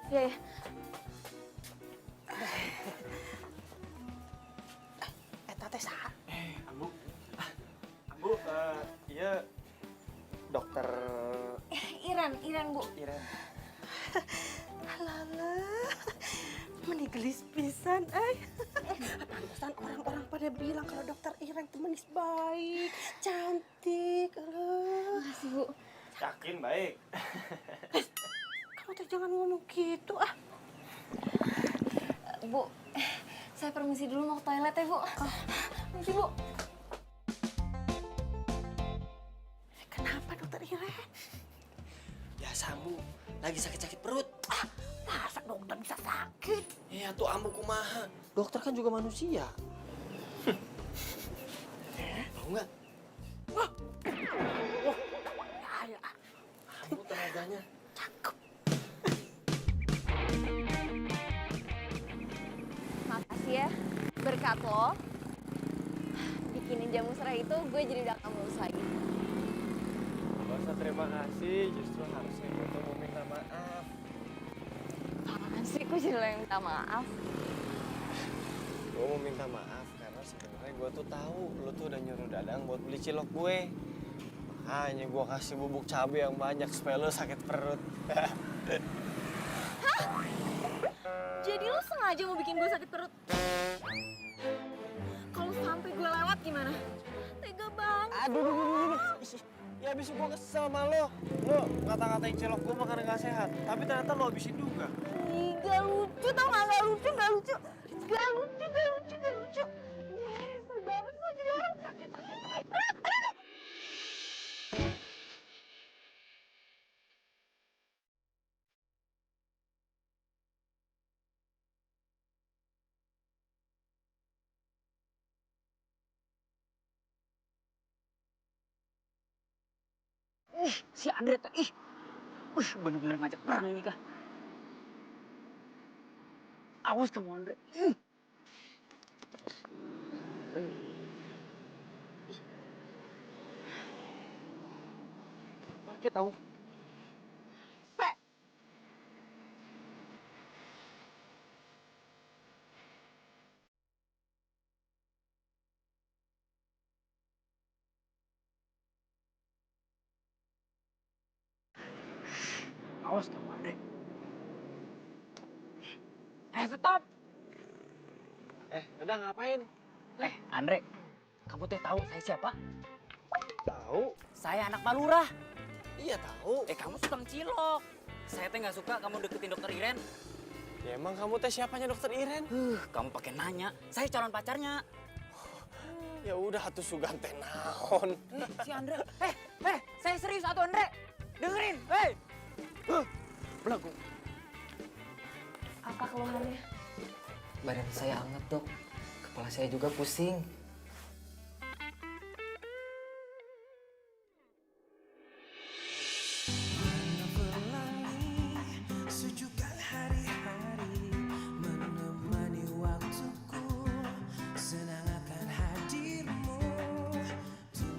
Ya. Tete sah. Ambu. Ambu, iya dokter Iren, Bu. Iren. Alah, menigelis pisan, pantesan orang-orang pada bilang kalau dokter Iren tuh manis baik, cantik. Makasih, Bu. Yakin baik. Kamu tuh jangan ngomong gitu, Bu, saya permisi dulu mau ke toilet ya, Bu. Permisi, Bu. Kenapa dokter Iren? Biasa Ambu, lagi sakit-sakit perut. Masa dokter bisa sakit? Iya tuh Ambu kumaha. Dokter kan juga manusia. Mau nggak? Wah. Ya. Ambu tenaganya. Cakep. Makasih ya, berkat lo bikinin jamu serai itu gue jadi udah gak mulus lagi. Gak usah terima kasih, justru harusnya gue tuh mau minta maaf. Apaan sih, gue jadi lo yang minta maaf. Gue mau minta maaf karena sebenarnya gue tuh tahu lo tuh udah nyuruh Dadang buat beli cilok gue. Makanya gue kasih bubuk cabai yang banyak supaya lo sakit perut. Jadi lo sengaja mau bikin gue sakit perut? Kalau sampai gue lewat gimana? Tega banget. Aduh. Ya abis gue kesel sama lo. Lo ngata-ngatain cilok gue makanan gak sehat. Tapi ternyata lo habisin juga. Ih, gak lucu tau gak? Gak lucu. Gak lucu. Nyesel banget gue jadi orang sakit. Si Andre tuh, bener-bener ngajak perang ini kah? Awas kamu Andre. Pakai tahu. Awas kamu Andre. Stop. Dadang ngapain? Andre, kamu teh tahu saya siapa? Tahu. Saya anak Pak Lurah. Iya tahu. Kamu tukang cilok. Saya teh nggak suka kamu deketin dokter Iren. Ya emang kamu teh siapanya dokter Iren? Kamu pakai nanya. Saya calon pacarnya. Ya udah atuh sugan teh naon. Si Andre. Saya serius atuh Andre. Dengerin. Belagu. Apa keluhannya? Badan saya hangat, Dok. Kepala saya juga pusing. Sejukkan hari-hari menemani waktuku, senang akan hadirmu.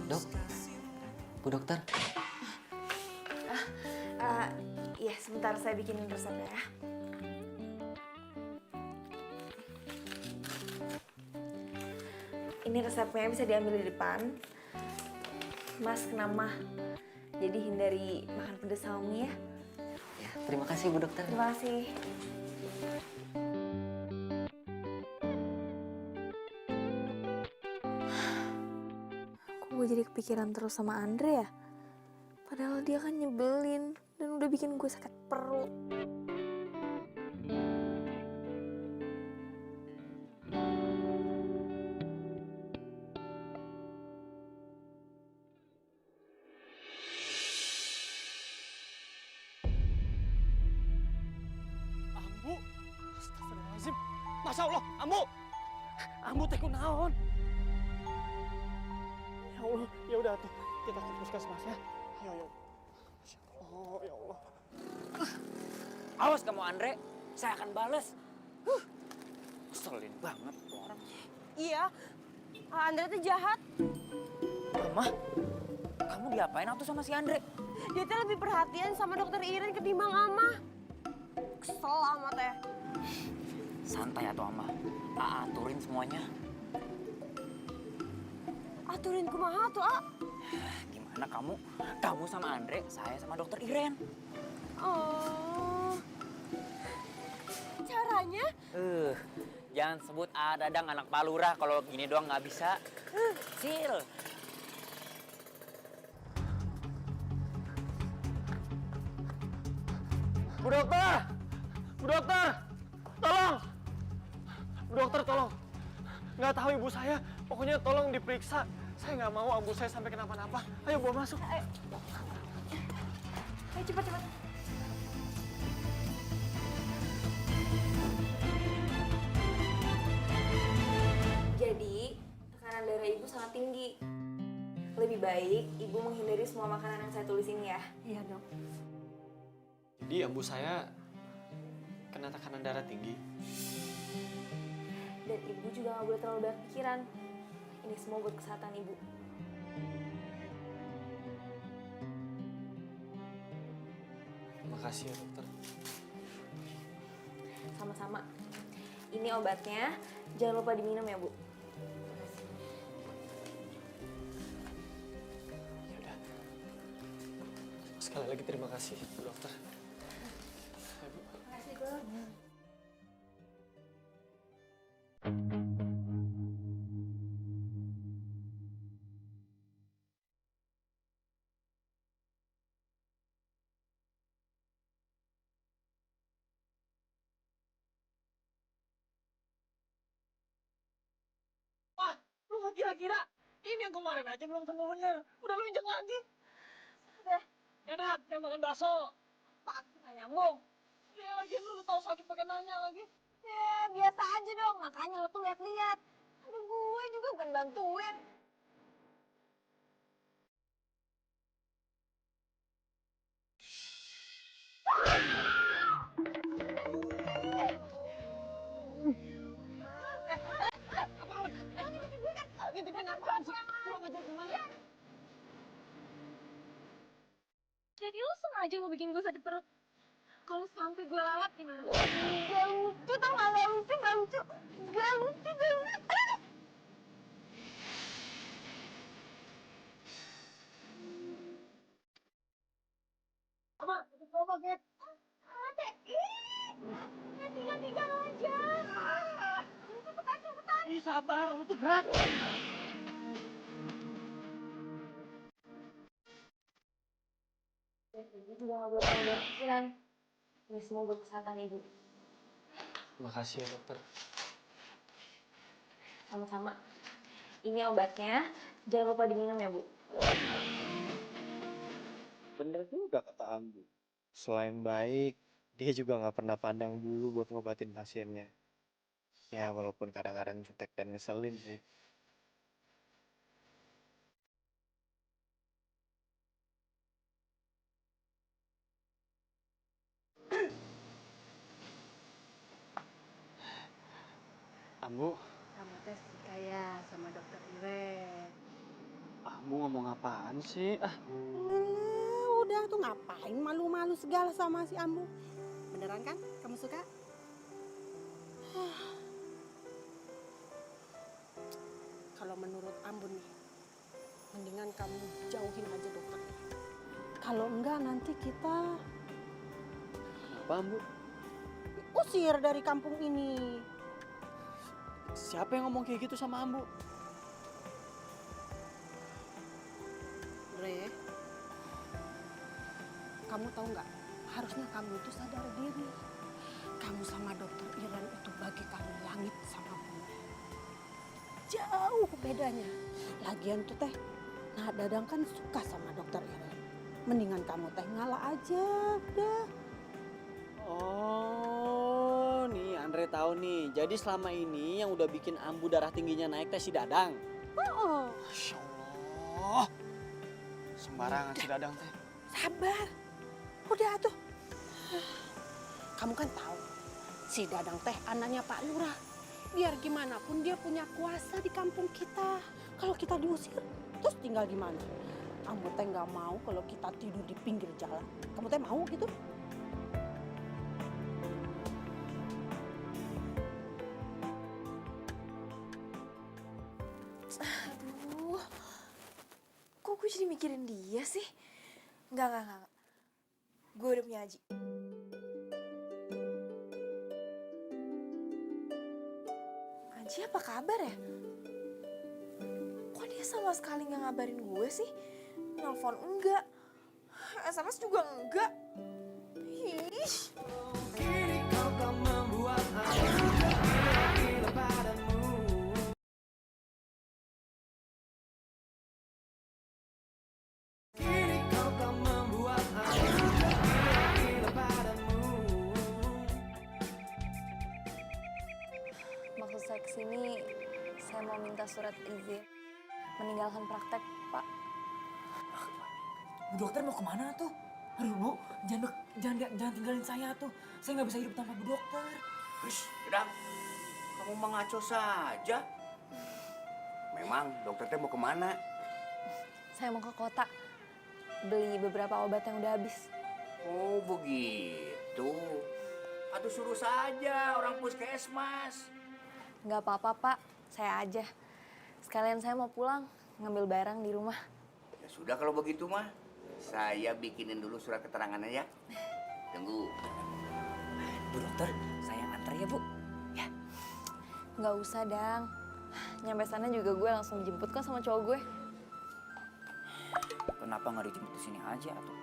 Dok, Bu Dokter. Iya, sebentar saya bikinin resepnya ya. Ini resepnya bisa diambil di depan. Mas kena mah, jadi hindari makan pedas sama mie ya. Ya, terima kasih Bu Dokter. Terima kasih. Kok gue jadi kepikiran terus sama Andre ya? Padahal dia kan nyebelin dan udah bikin gue sakit perut. Ambu. Astagfirullahaladzim. Masya Allah, Ambu. Ambu teh kunaon? Allah, ya udah tuh kita ke puskesmas ya. Ayo, ayo. Oh ya Allah. Awas kamu Andre, saya akan balas. Keselin banget tuh orang. Iya, Andre tuh jahat. Mama, kamu diapain atuh sama si Andre? Dia tuh lebih perhatian sama dokter Iren ketimbang Ama. Kesel Ama teh. Santai atuh Ama, aturin semuanya. Aturin kumaha tuh, A? Gimana kamu? Kamu sama Andre, saya sama dokter Iren. Oh. Caranya? Jangan sebut Dadang anak palura kalau gini doang nggak bisa. Cil. Bu dokter! Bu dokter! Tolong! Bu dokter tolong! Nggak tahu ibu saya, pokoknya tolong diperiksa. Saya nggak mau ibu saya sampai kenapa-napa. Ayo bawa masuk. Ayo cepat. Jadi, tekanan darah ibu sangat tinggi. Lebih baik ibu menghindari semua makanan yang saya tulis ini ya. Iya dok. Jadi ibu saya kena tekanan darah tinggi. Dan ibu juga nggak boleh terlalu banyak pikiran. Ini semua buat kesehatan ibu. Makasih ya dokter. Sama-sama. Ini obatnya, jangan lupa diminum ya bu. Ya udah. Sekali lagi terima kasih Bu dokter. Ayo, Bu. Makasih bu. Lu kira-kira ini yang kemarin aja belum semuanya. Udah lu injek lagi. Udah. Ya udah, kita makan bakso. Pagi nggak nyambung. Ya lagi lu tau sakit pakai nanya lagi. Ya biasa aja dong, makanya lo tuh lihat-lihat. Aduh gue juga bukan bantuin. Jadi lu sengaja mau bikin gue sakit perut? Kalau sampai gue lewat gimana? Gak lucu tau gak? Gak lucu. Gak lucu. Apa? Apa, Ket? Ada, tinggal aja. Cepetan. Ih, sabar, lu tuh berat. Ibu juga gak boleh terlalu banyak pikiran. Ini semua buat kesehatan ibu. Makasih ya dokter. Sama-sama. Ini obatnya, jangan lupa diminum ya bu. Bener juga kata Ambu. Selain baik, dia juga nggak pernah pandang bulu buat ngobatin pasiennya. Ya walaupun kadang-kadang jutek dan ngeselin sih. Ambu, Kamu tes kayak sama dokter Iren. Ambu ngomong apaan sih? Udah tuh ngapain malu-malu segala sama si Ambu? Beneran kan? Kamu suka? Kalau menurut Ambu nih, mendingan kamu jauhin aja dokter. Kalau enggak nanti kita Apa Ambu? usir dari kampung ini. Siapa yang ngomong kayak gitu sama Ambu? Re, kamu tahu nggak? Harusnya kamu itu sadar diri. Kamu sama dokter Iren itu bagaikan langit sama bumi. Jauh bedanya. Lagian tuh teh, nah Dadang kan suka sama dokter Iren. Mendingan kamu teh ngalah aja, udah. Oh, nih Andre tahu nih. Jadi selama ini yang udah bikin Ambu darah tingginya naik teh si Dadang. Oh, Masya Allah, Allah. Sembarangan si Dadang teh. Sabar. Udah tuh. Kamu kan tahu si Dadang teh anaknya Pak Lurah. Biar gimana pun dia punya kuasa di kampung kita. Kalau kita diusir, terus tinggal di mana? Kamu teh nggak mau kalau kita tidur di pinggir jalan. Kamu teh mau gitu? Aduh, kok gue jadi mikirin dia sih? Enggak. Gue udah punya Aji. Aji apa kabar ya? Kok dia sama sekali nggak ngabarin gue sih? Nelfon enggak, SMS juga enggak. Ih. Kini kau tak membuat aku gila padamu. Kini kau tak membuat aku gila padamu. Maksud saya kesini, saya mau minta surat izin meninggalkan praktek, Pak. Bu dokter mau kemana tuh? Aduh Bu, jangan tinggalin saya tuh. Saya nggak bisa hidup tanpa Bu dokter. Hush, Dadang. Kamu mengaco saja. Memang dokter teh mau kemana? Saya mau ke kota, beli beberapa obat yang udah habis. Oh begitu. Aduh suruh saja orang puskesmas. Nggak apa-apa, Pak. Saya aja. Sekalian saya mau pulang, ngambil barang di rumah. Ya sudah kalau begitu mah. Saya bikinin dulu surat keterangannya ya. Tunggu. Bu dokter, saya yang antar ya Bu. Ya. Nggak usah, Dang. Nyampe sana juga gue langsung dijemput kok sama cowok gue. Kenapa nggak dijemput di sini aja tuh?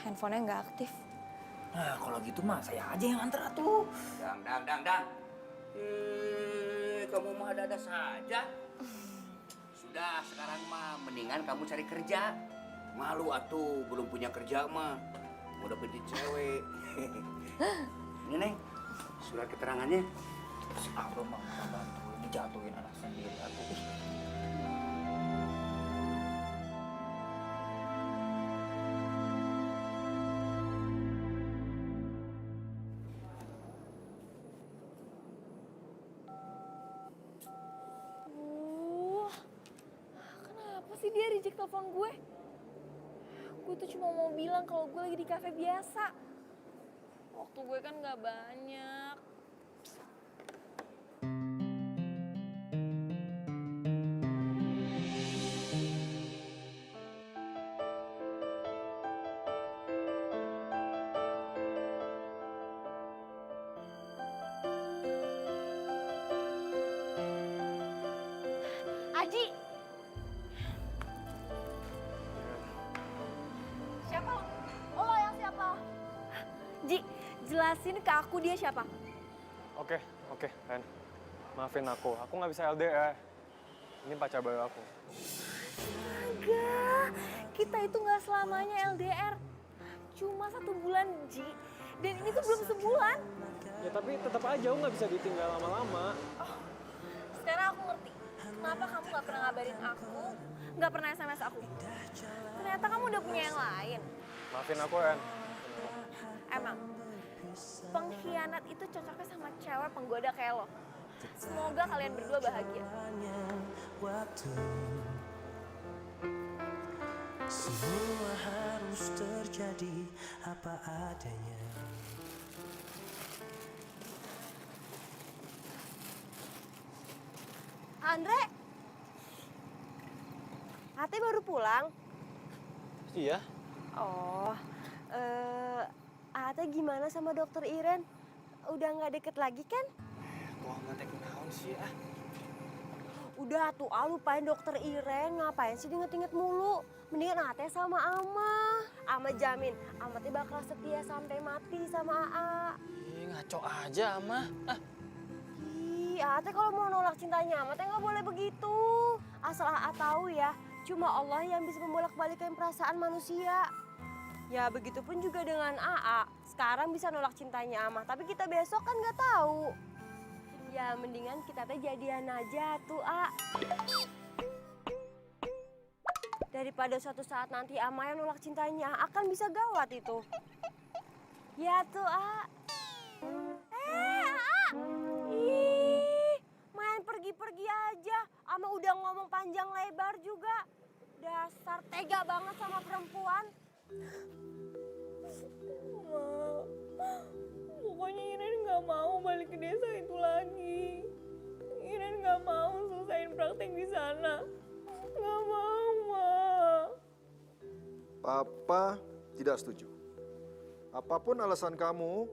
Handphonenya nggak aktif. Nah kalau gitu mah saya aja yang antar atuh. Dang. Kamu mah ada-ada saja. Sudah, sekarang mah mendingan kamu cari kerja. Malu atuh, belum punya kerja mah. Mau dapetin cewek. Ini Neng, surat keterangannya. Si Abro mah nggak bantu, ini jatuhin anak sendiri aku. Kenapa sih dia reject telepon gue? Gue tuh cuma mau bilang kalau gue lagi di kafe biasa. Waktu gue kan nggak banyak. Aji! Siapa? Lo yang siapa? Ji, jelasin ke aku dia siapa? Oke, Ren. Maafin aku nggak bisa LDR. Ini pacar baru aku. Astaga, kita itu nggak selamanya LDR. Cuma 1 bulan, Ji. Dan ini tuh belum sebulan. Ya tapi tetap aja aku nggak bisa ditinggal lama-lama. Sekarang aku ngerti. Kenapa kamu nggak pernah ngabarin aku, nggak pernah SMS aku. Ternyata kamu udah punya yang lain. Maafin aku, Ren. Emang, pengkhianat itu cocoknya sama cewek penggoda kayak lo. Semoga kalian berdua bahagia. Semua harus terjadi apa adanya. Andre, Ate baru pulang? Iya. Oh, Ate gimana sama dokter Iren? Udah nggak deket lagi kan? Wah, ngetek naon sih ah. Udah tuh, lupain dokter Iren, ngapain sih diinget-inget mulu? Mendingan Ate sama Ama. Ama jamin, Ama teh bakal setia sampai mati sama Aa. Ih, ngaco aja, Ama. Ah. Ih, Ate kalau mau nolak cintanya Ama teh nggak boleh begitu. Asal Aa tahu ya, cuma Allah yang bisa membolak-balikan perasaan manusia. Ya begitupun juga dengan Aa. Sekarang bisa nolak cintanya Ama, tapi kita besok kan nggak tahu. Ya mendingan kita teh jadian aja tuh, A. Daripada suatu saat nanti Amaya nolak cintanya, akan bisa gawat itu. Ya tuh, A. A. Ih, main pergi-pergi aja. Ama udah ngomong panjang lebar juga. Dasar tega banget sama perempuan. Pokoknya Iren nggak mau balik ke desa itu lagi. Iren nggak mau selesaiin praktek di sana. Nggak mau, Ma. Papa tidak setuju. Apapun alasan kamu,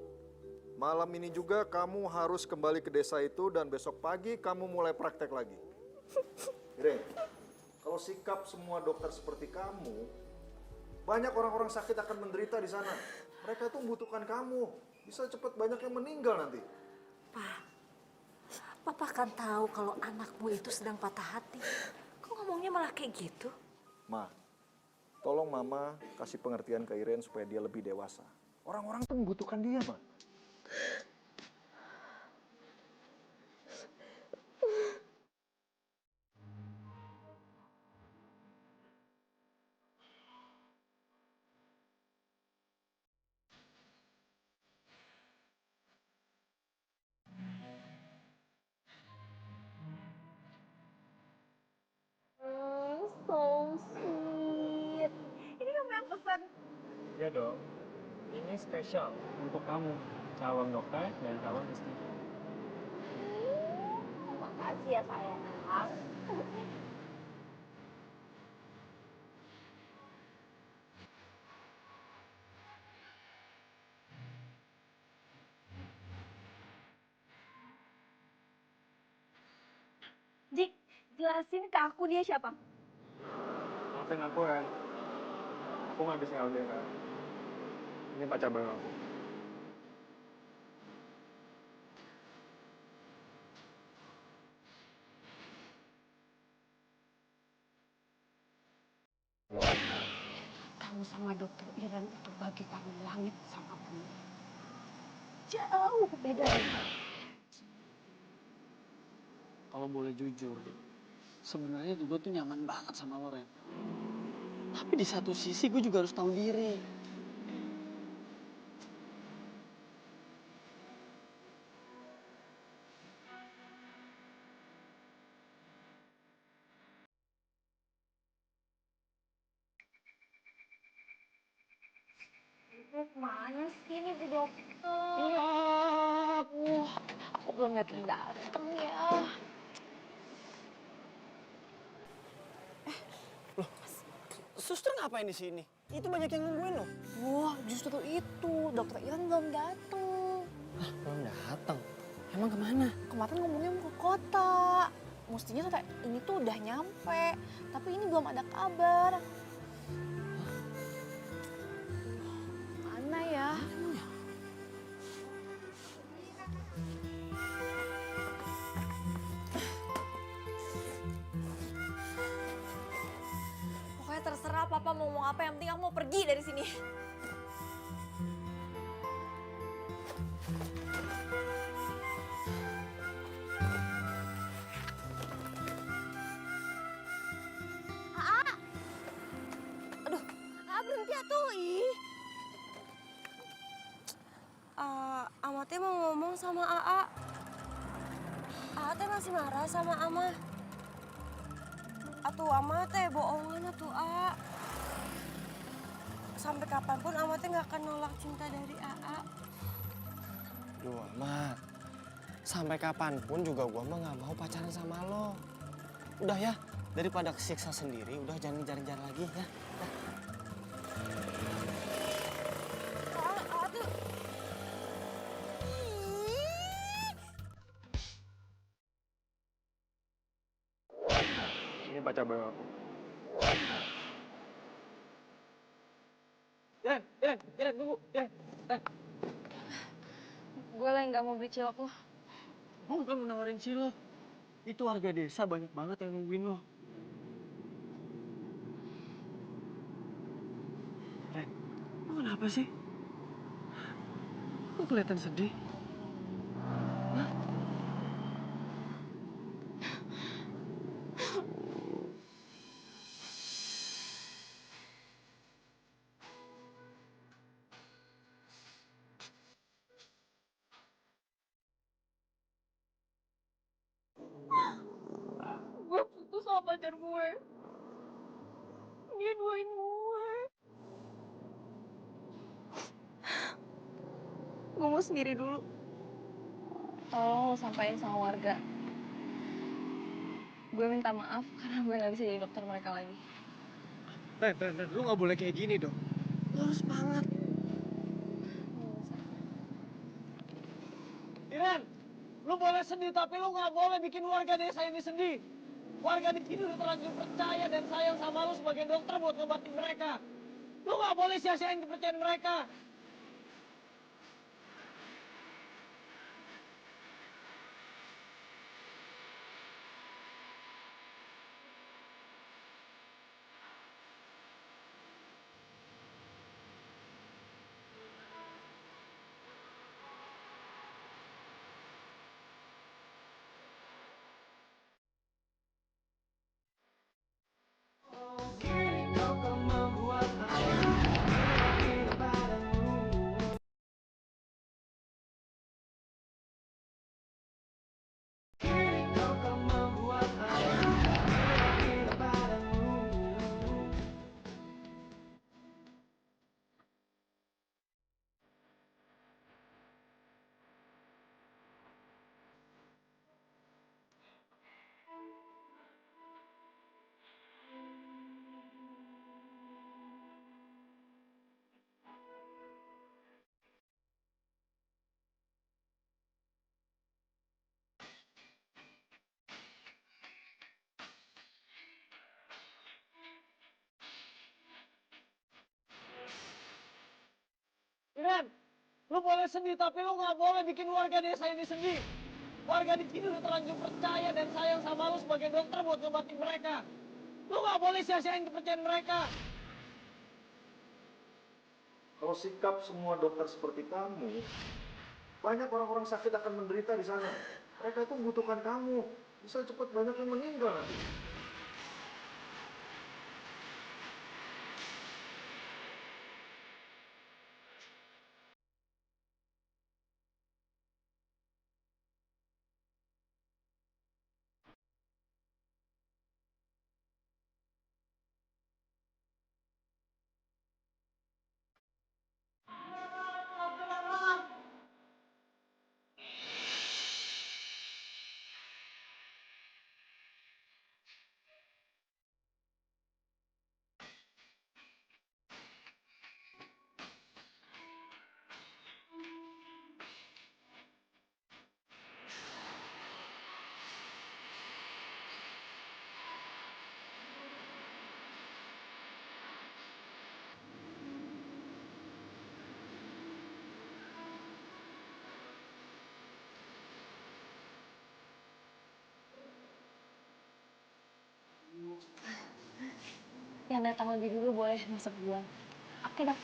malam ini juga kamu harus kembali ke desa itu dan besok pagi kamu mulai praktek lagi. Iren, kalau sikap semua dokter seperti kamu, banyak orang-orang sakit akan menderita di sana. Mereka itu membutuhkan kamu. Bisa cepat banyak yang meninggal nanti. Papa kan tahu kalau anakmu itu sedang patah hati. Kok ngomongnya malah kayak gitu? Ma, tolong Mama kasih pengertian ke Iren supaya dia lebih dewasa. Orang-orang tuh membutuhkan dia, Ma. So sweet. Ini kamu yang pesan. Iya dong. Ini spesial untuk kamu, calon dokter dan calon istri. Makasih ya sayang. Dik, jelasin ke aku dia siapa? Maafin aku ya. Aku nggak bisa LDR. Ini pacar baru aku. Kamu sama dokter Iren itu bagi kami langit sama bumi. Jauh bedanya. Kalau boleh jujur, sebenarnya gue tuh nyaman banget sama lo, Ren. Tapi di satu sisi gue juga harus tahu diri. Mana sih ini Bu Dokter? Aku belum dateng ya. Suster ngapain di sini? Itu banyak yang nungguin loh. Wah, justru itu. Dokter Iren belum datang. Belum datang. Emang kemana? Kemarin ngomongnya mau ke kota. Mestinya sore ini tuh udah nyampe. Tapi ini belum ada kabar. Mana ya? Pokoknya terserah Papa mau ngomong apa, yang penting aku mau pergi dari sini. Berhenti atuh, ih. Ama teh mau ngomong sama Aa. Aa teh masih marah sama Ama. Atuh Ama teh bohongan atuh, A. Sampai kapanpun Ama teh nggak akan nolak cinta dari Aa. Duh, Ama. Sampai kapanpun juga gua mah nggak mau pacaran sama lo. Udah ya, daripada kesiksa sendiri, udah jangan ngejar-ngejar lagi ya. Ini pacar baru aku. Iren, tunggu. Ren. Gue lah yang gak mau beli cilok lo. Gue bukan mau nawarin cilok. Itu warga desa banyak banget yang nungguin lo. Ren, lo kenapa sih? Lo kelihatan sedih. Hah? pacar gue. Dia duain gue. Gue mau sendiri dulu. Tolong lo sampaikan sama warga. Gue minta maaf karena gue gak bisa jadi dokter mereka lagi. Ren, lu gak boleh kayak gini dong. Lu harus semangat. Iren, lu boleh sedih tapi lu gak boleh bikin warga desa ini sedih. Warga di sini udah terlanjur percaya dan sayang sama lu sebagai dokter buat ngobatin mereka. Lu gak boleh sia-siain kepercayaan mereka. Iren, lu boleh sedih tapi lu gak boleh bikin warga desa ini sedih. Warga di sini udah terlanjur percaya dan sayang sama lu sebagai dokter buat ngobatin mereka. Lu gak boleh sia-siain kepercayaan mereka. Kalau sikap semua dokter seperti kamu, banyak orang-orang sakit akan menderita di sana. Mereka itu membutuhkan kamu. Bisa cepat banyak yang meninggal nanti. Yang datang lebih dulu boleh masuk duluan. Oke dok.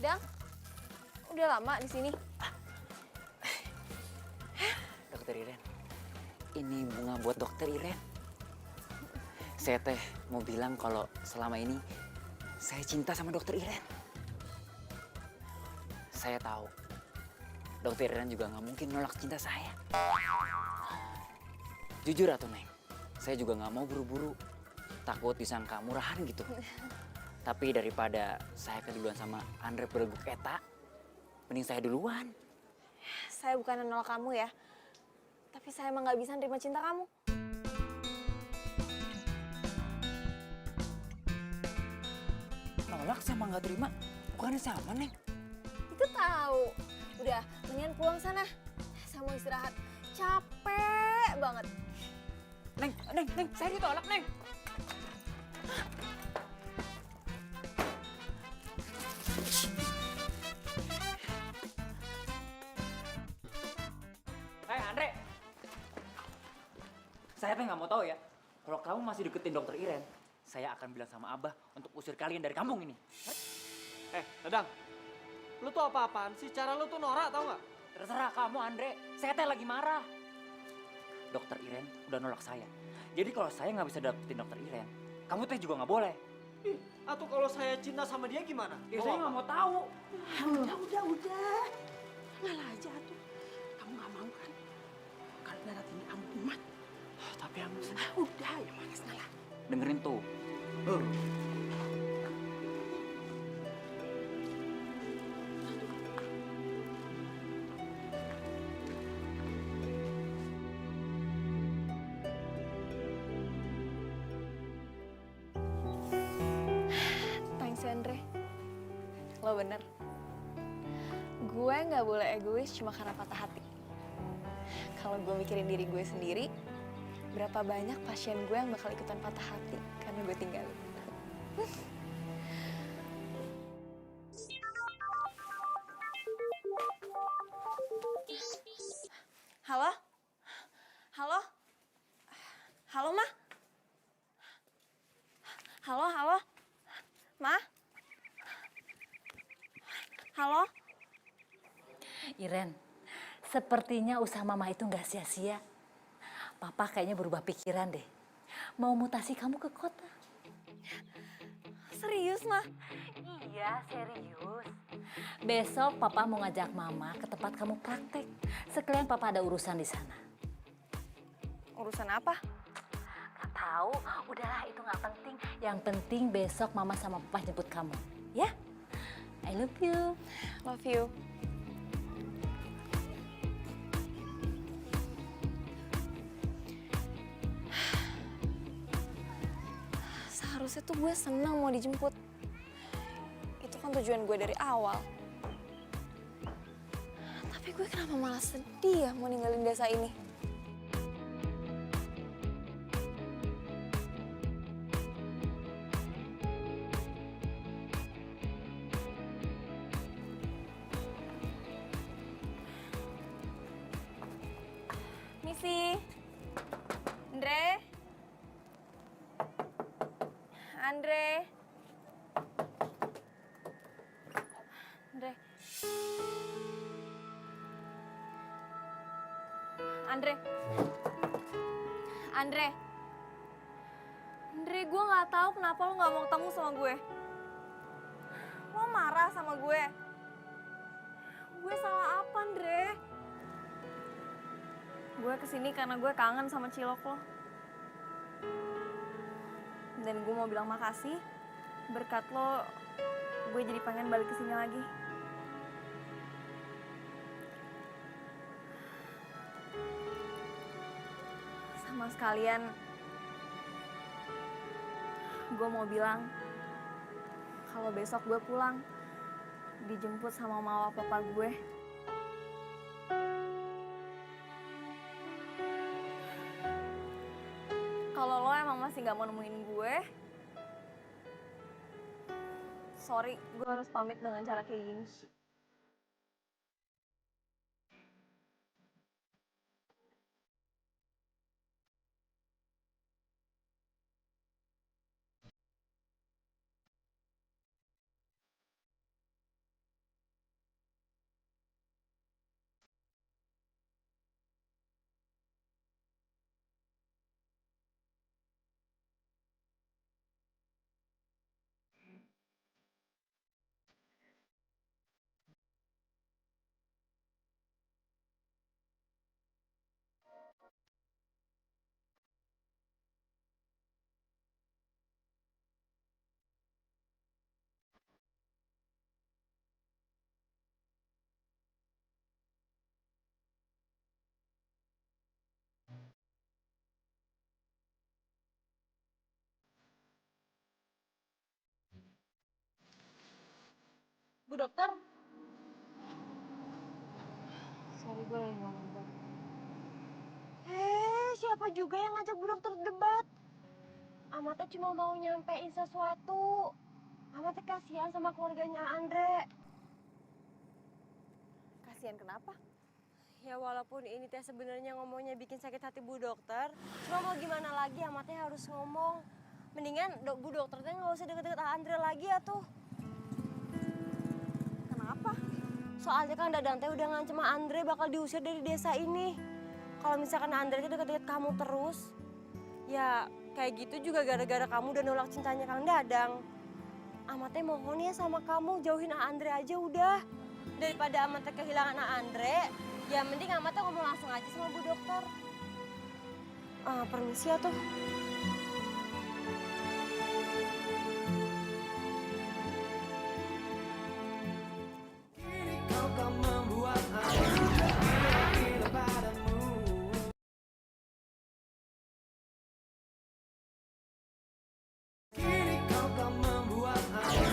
Dang, udah lama di sini. Dokter Iren, ini bunga buat Dokter Iren. Saya teh mau bilang kalau selama ini saya cinta sama Dokter Iren. Saya tahu Dokter Iren juga nggak mungkin nolak cinta saya. Jujur atuh Neng, saya juga nggak mau buru-buru. Takut disangka murahan gitu. Tapi daripada saya keduluan sama Andre Beleguk Eta, mending saya duluan. Saya bukan nolak kamu ya. Tapi saya emang gak bisa nerima cinta kamu. Nolak sama nggak terima, bukannya sama Neng. Itu tahu. Udah, mendingan pulang sana. Saya mau istirahat. Capek banget. Neng, saya ditolak Neng. Saya teh nggak mau tahu ya. Kalau kamu masih deketin dokter Iren, saya akan bilang sama Abah untuk usir kalian dari kampung ini. Dadang, lu tuh apa-apaan sih? Cara lu tuh norak tau nggak? Terserah kamu, Andre. Saya teh lagi marah. Dokter Iren udah nolak saya. Jadi kalau saya nggak bisa dapetin dokter Iren, kamu teh juga nggak boleh. Atau kalau saya cinta sama dia gimana? Ya, saya nggak mau tahu. Udah. Ngalah aja tuh. Kamu nggak mau kan? Kalau darat ini amu umat. Tapi yang Udah, ya malas ngalah. Dengerin tuh. Thanks, Andre. Lo bener. Gue nggak boleh egois cuma karena patah hati. Kalau gue mikirin diri gue sendiri, berapa banyak pasien gue yang bakal ikutan patah hati karena gue tinggalin. Halo? Halo? Halo, Ma? Halo, halo? Ma? Halo? Iren, sepertinya usaha mama itu nggak sia-sia. Papa kayaknya berubah pikiran deh. Mau mutasi kamu ke kota. Serius, Ma? Iya, serius. Besok papa mau ngajak mama ke tempat kamu praktek. Sekalian papa ada urusan di sana. Urusan apa? Gak tahu, udahlah itu nggak penting. Yang penting besok mama sama papa jemput kamu. Ya? I love you. Love you. Seharusnya tuh gue senang mau dijemput. Itu kan tujuan gue dari awal. Tapi gue kenapa malah sedih ya mau ninggalin desa ini? Misi, Andre, Andre, Andre, Andre, Andre, Andre, gue nggak tahu kenapa lo nggak mau ketemu sama gue. Lo marah sama gue. Gue salah apa, Andre? Gue kesini karena gue kangen sama cilok lo. Dan gue mau bilang makasih. Berkat lo, gue jadi pengen balik kesini lagi. Sama sekalian, gue mau bilang kalau besok gue pulang, dijemput sama mama papa gue. Kalau lo emang masih gak mau nemuin gue, sorry, gue harus pamit dengan cara kayak gini. Bu dokter. Sorry, gue lagi ngomong banget. Siapa juga yang ngajak bu dokter debat? Amatnya cuma mau nyampein sesuatu. Amatnya kasihan sama keluarganya Andre. Kasian kenapa? Ya walaupun ini teh sebenarnya ngomongnya bikin sakit hati Bu Dokter, cuma mau gimana lagi amatnya harus ngomong. Mendingan Bu Dokter teh nggak usah deket-deket Andre lagi ya tuh. Kenapa? Soalnya kan Dadang teh udah ngancem Andre bakal diusir dari desa ini. Kalau misalkan Andre teh deket-deket kamu terus, ya kayak gitu juga gara-gara kamu udah nolak cintanya Kang Dadang. Amatnya mohon ya sama kamu jauhin Andre aja udah. Daripada Amatnya kehilangan Andre, ya mending Amatnya ngomong langsung aja sama Bu Dokter. Permisi ya tuh. Kau tak membuat aku gila padamu. Kini kau tak membuat aku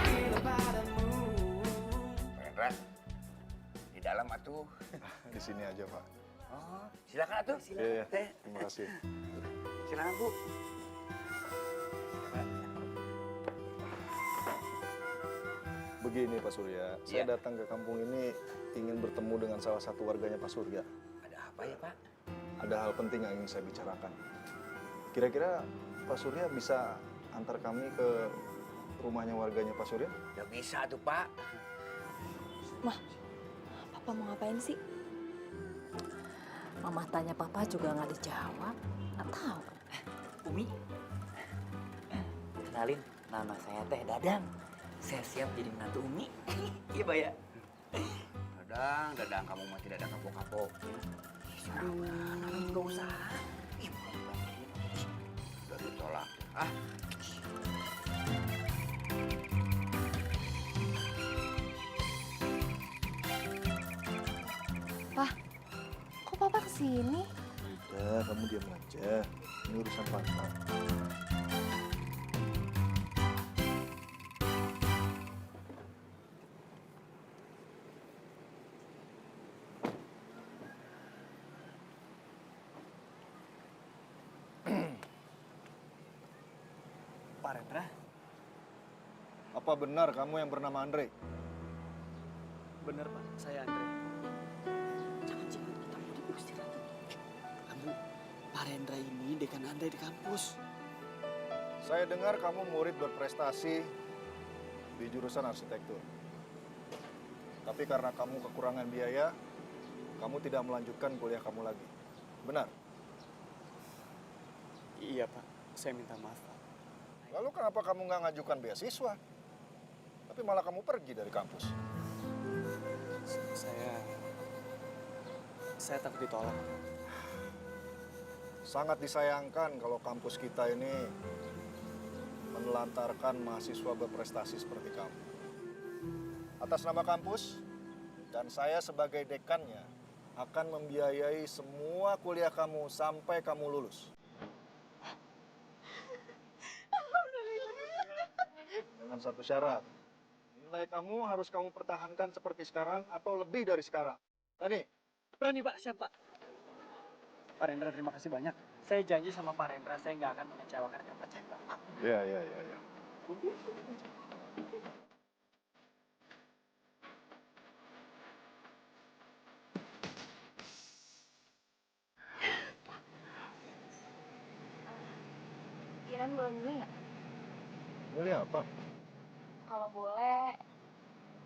gila padamu. Pak Hendra, di dalam atuh. Di sini aja, Pak. Oh, silakan atuh. Iya, terima kasih. Silakan Bu. Begini Pak Surya, saya datang ke kampung ini ingin bertemu dengan salah satu warganya Pak Surya. Ada apa ya Pak? Ada hal penting yang ingin saya bicarakan. Kira-kira Pak Surya bisa antar kami ke rumahnya warganya Pak Surya? Ya bisa tuh Pak. Mah, Papa mau ngapain sih? Mama tanya Papa juga nggak dijawab. Nggak tahu. Umi, kenalin, nama saya Teh Dadang. Saya siap jadi menantu Umi. Iya, Pak ya? Dadang, kamu mah tidak ada kapok-kapok. Nggak usah. Udah ditolak. Ah, Pak, kok Papa kesini? Udah, kamu diam aja. Ini urusan Papa. Pak Rendra, Apa benar kamu yang bernama Andre? bener Pak, saya Andre. Jangan-jangan kita mau diusir lagi. Kamu, Pak Rendra ini dekan Andre di kampus. Saya dengar kamu murid berprestasi di jurusan arsitektur. Tapi karena kamu kekurangan biaya, kamu tidak melanjutkan kuliah kamu lagi. Benar? Iya Pak, saya minta maaf Pak. Lalu kenapa kamu nggak ngajukan beasiswa? Tapi malah kamu pergi dari kampus. Saya takut ditolak. Sangat disayangkan kalau kampus kita ini menelantarkan mahasiswa berprestasi seperti kamu. Atas nama kampus dan saya sebagai dekannya akan membiayai semua kuliah kamu sampai kamu lulus. Dengan satu syarat, nilai kamu harus kamu pertahankan seperti sekarang atau lebih dari sekarang. Tani? Berani Pak, siap Pak. Pak Rendra, terima kasih banyak. Saya janji sama Pak Rendra, saya nggak akan mengecewakan kepercayaan Bapak. Ya. Iren boleh dulu nggak? Boleh apa? Kalau boleh,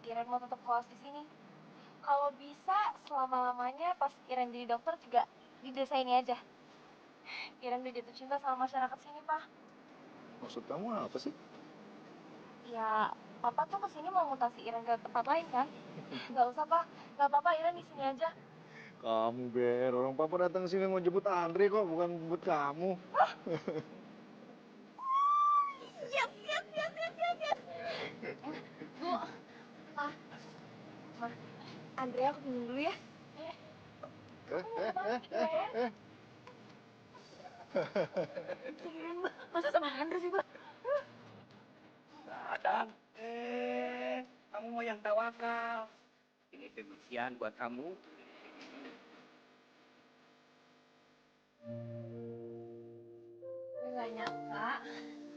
Iren mau tetap koas di sini. Kalau bisa, selama-lamanya pas Iren jadi dokter juga di desa ini aja. Iren udah jatuh cinta sama masyarakat sini, Pak. Maksud kamu apa sih? Ya, Papa tuh kesini mau mutasi Iren ke tempat lain kan? Gak usah, Pak. Gak apa-apa, Iren di sini aja. Kamu Ber, orang papa datang sini mau jemput Andre kok, bukan jemput kamu. Yes. Bu, Ma, Andre aku minum dulu ya. Masa sama Andre sih, Pak? Dadang. Kamu mau yang tawakal. Ini demikian buat kamu. Gak nyangka,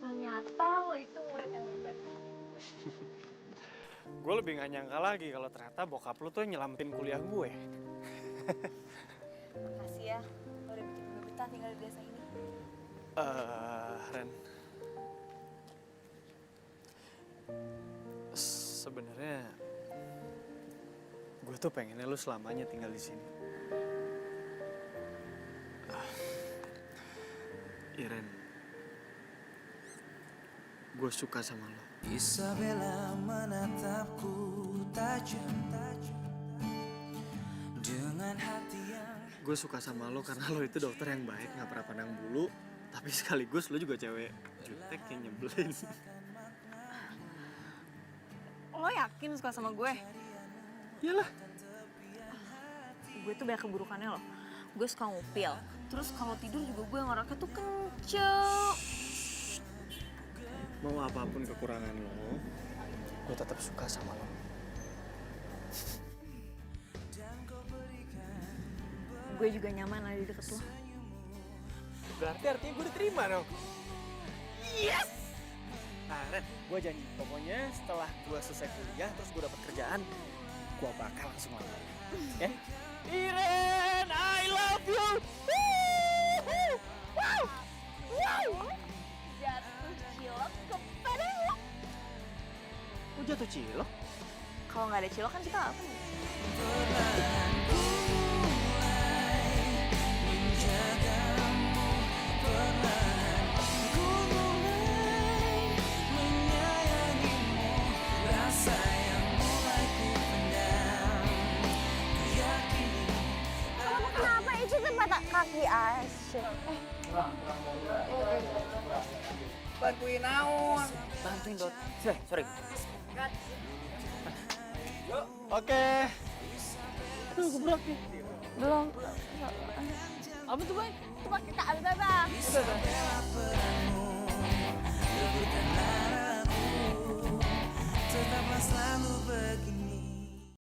ternyata lo itu murid yang hebat. Gue lebih nggak nyangka lagi kalau ternyata bokap lu tuh nyelamatin kuliah gue. Makasih ya, lo udah bikin gue betah tinggal di desa ini. Ren. Sebenarnya gue tuh pengennya lu selamanya tinggal di sini. Iren, gue suka sama lo. Isabella menatapku tajam dengan hati yang... Gue suka sama lo karena lo itu dokter yang baik, gak pernah pandang bulu. Tapi sekaligus lo juga cewek jutek yang nyebelin. Lo yakin suka sama gue? Iyalah. Gue tuh banyak keburukannya loh. Gue suka ngupil. Terus kalau tidur juga gue ngoroknya tuh kenceng. Mau apapun kekurangan lo, gue tetap suka sama lo. Gue juga nyaman ada di deket lo. Berarti artinya gue diterima dong. Yes! Nah, Ren, gue janji. Pokoknya setelah gue selesai kuliah, terus gue dapat kerjaan, gue bakal langsung lamar. Ya? Iren, I love you! Wow! Wow! Jatuh cilok kepadamu. Kok jatuh cilok? Kalau nggak ada cilok kan kita apa nih? Kamu kenapa itu tempat kaki asyik? Bantuin naon. Bantuin Dot. Sorry. Oke. Aduh, geblok nih. Belum. Apa tuh, Boy? Itu pakai kak, bebas.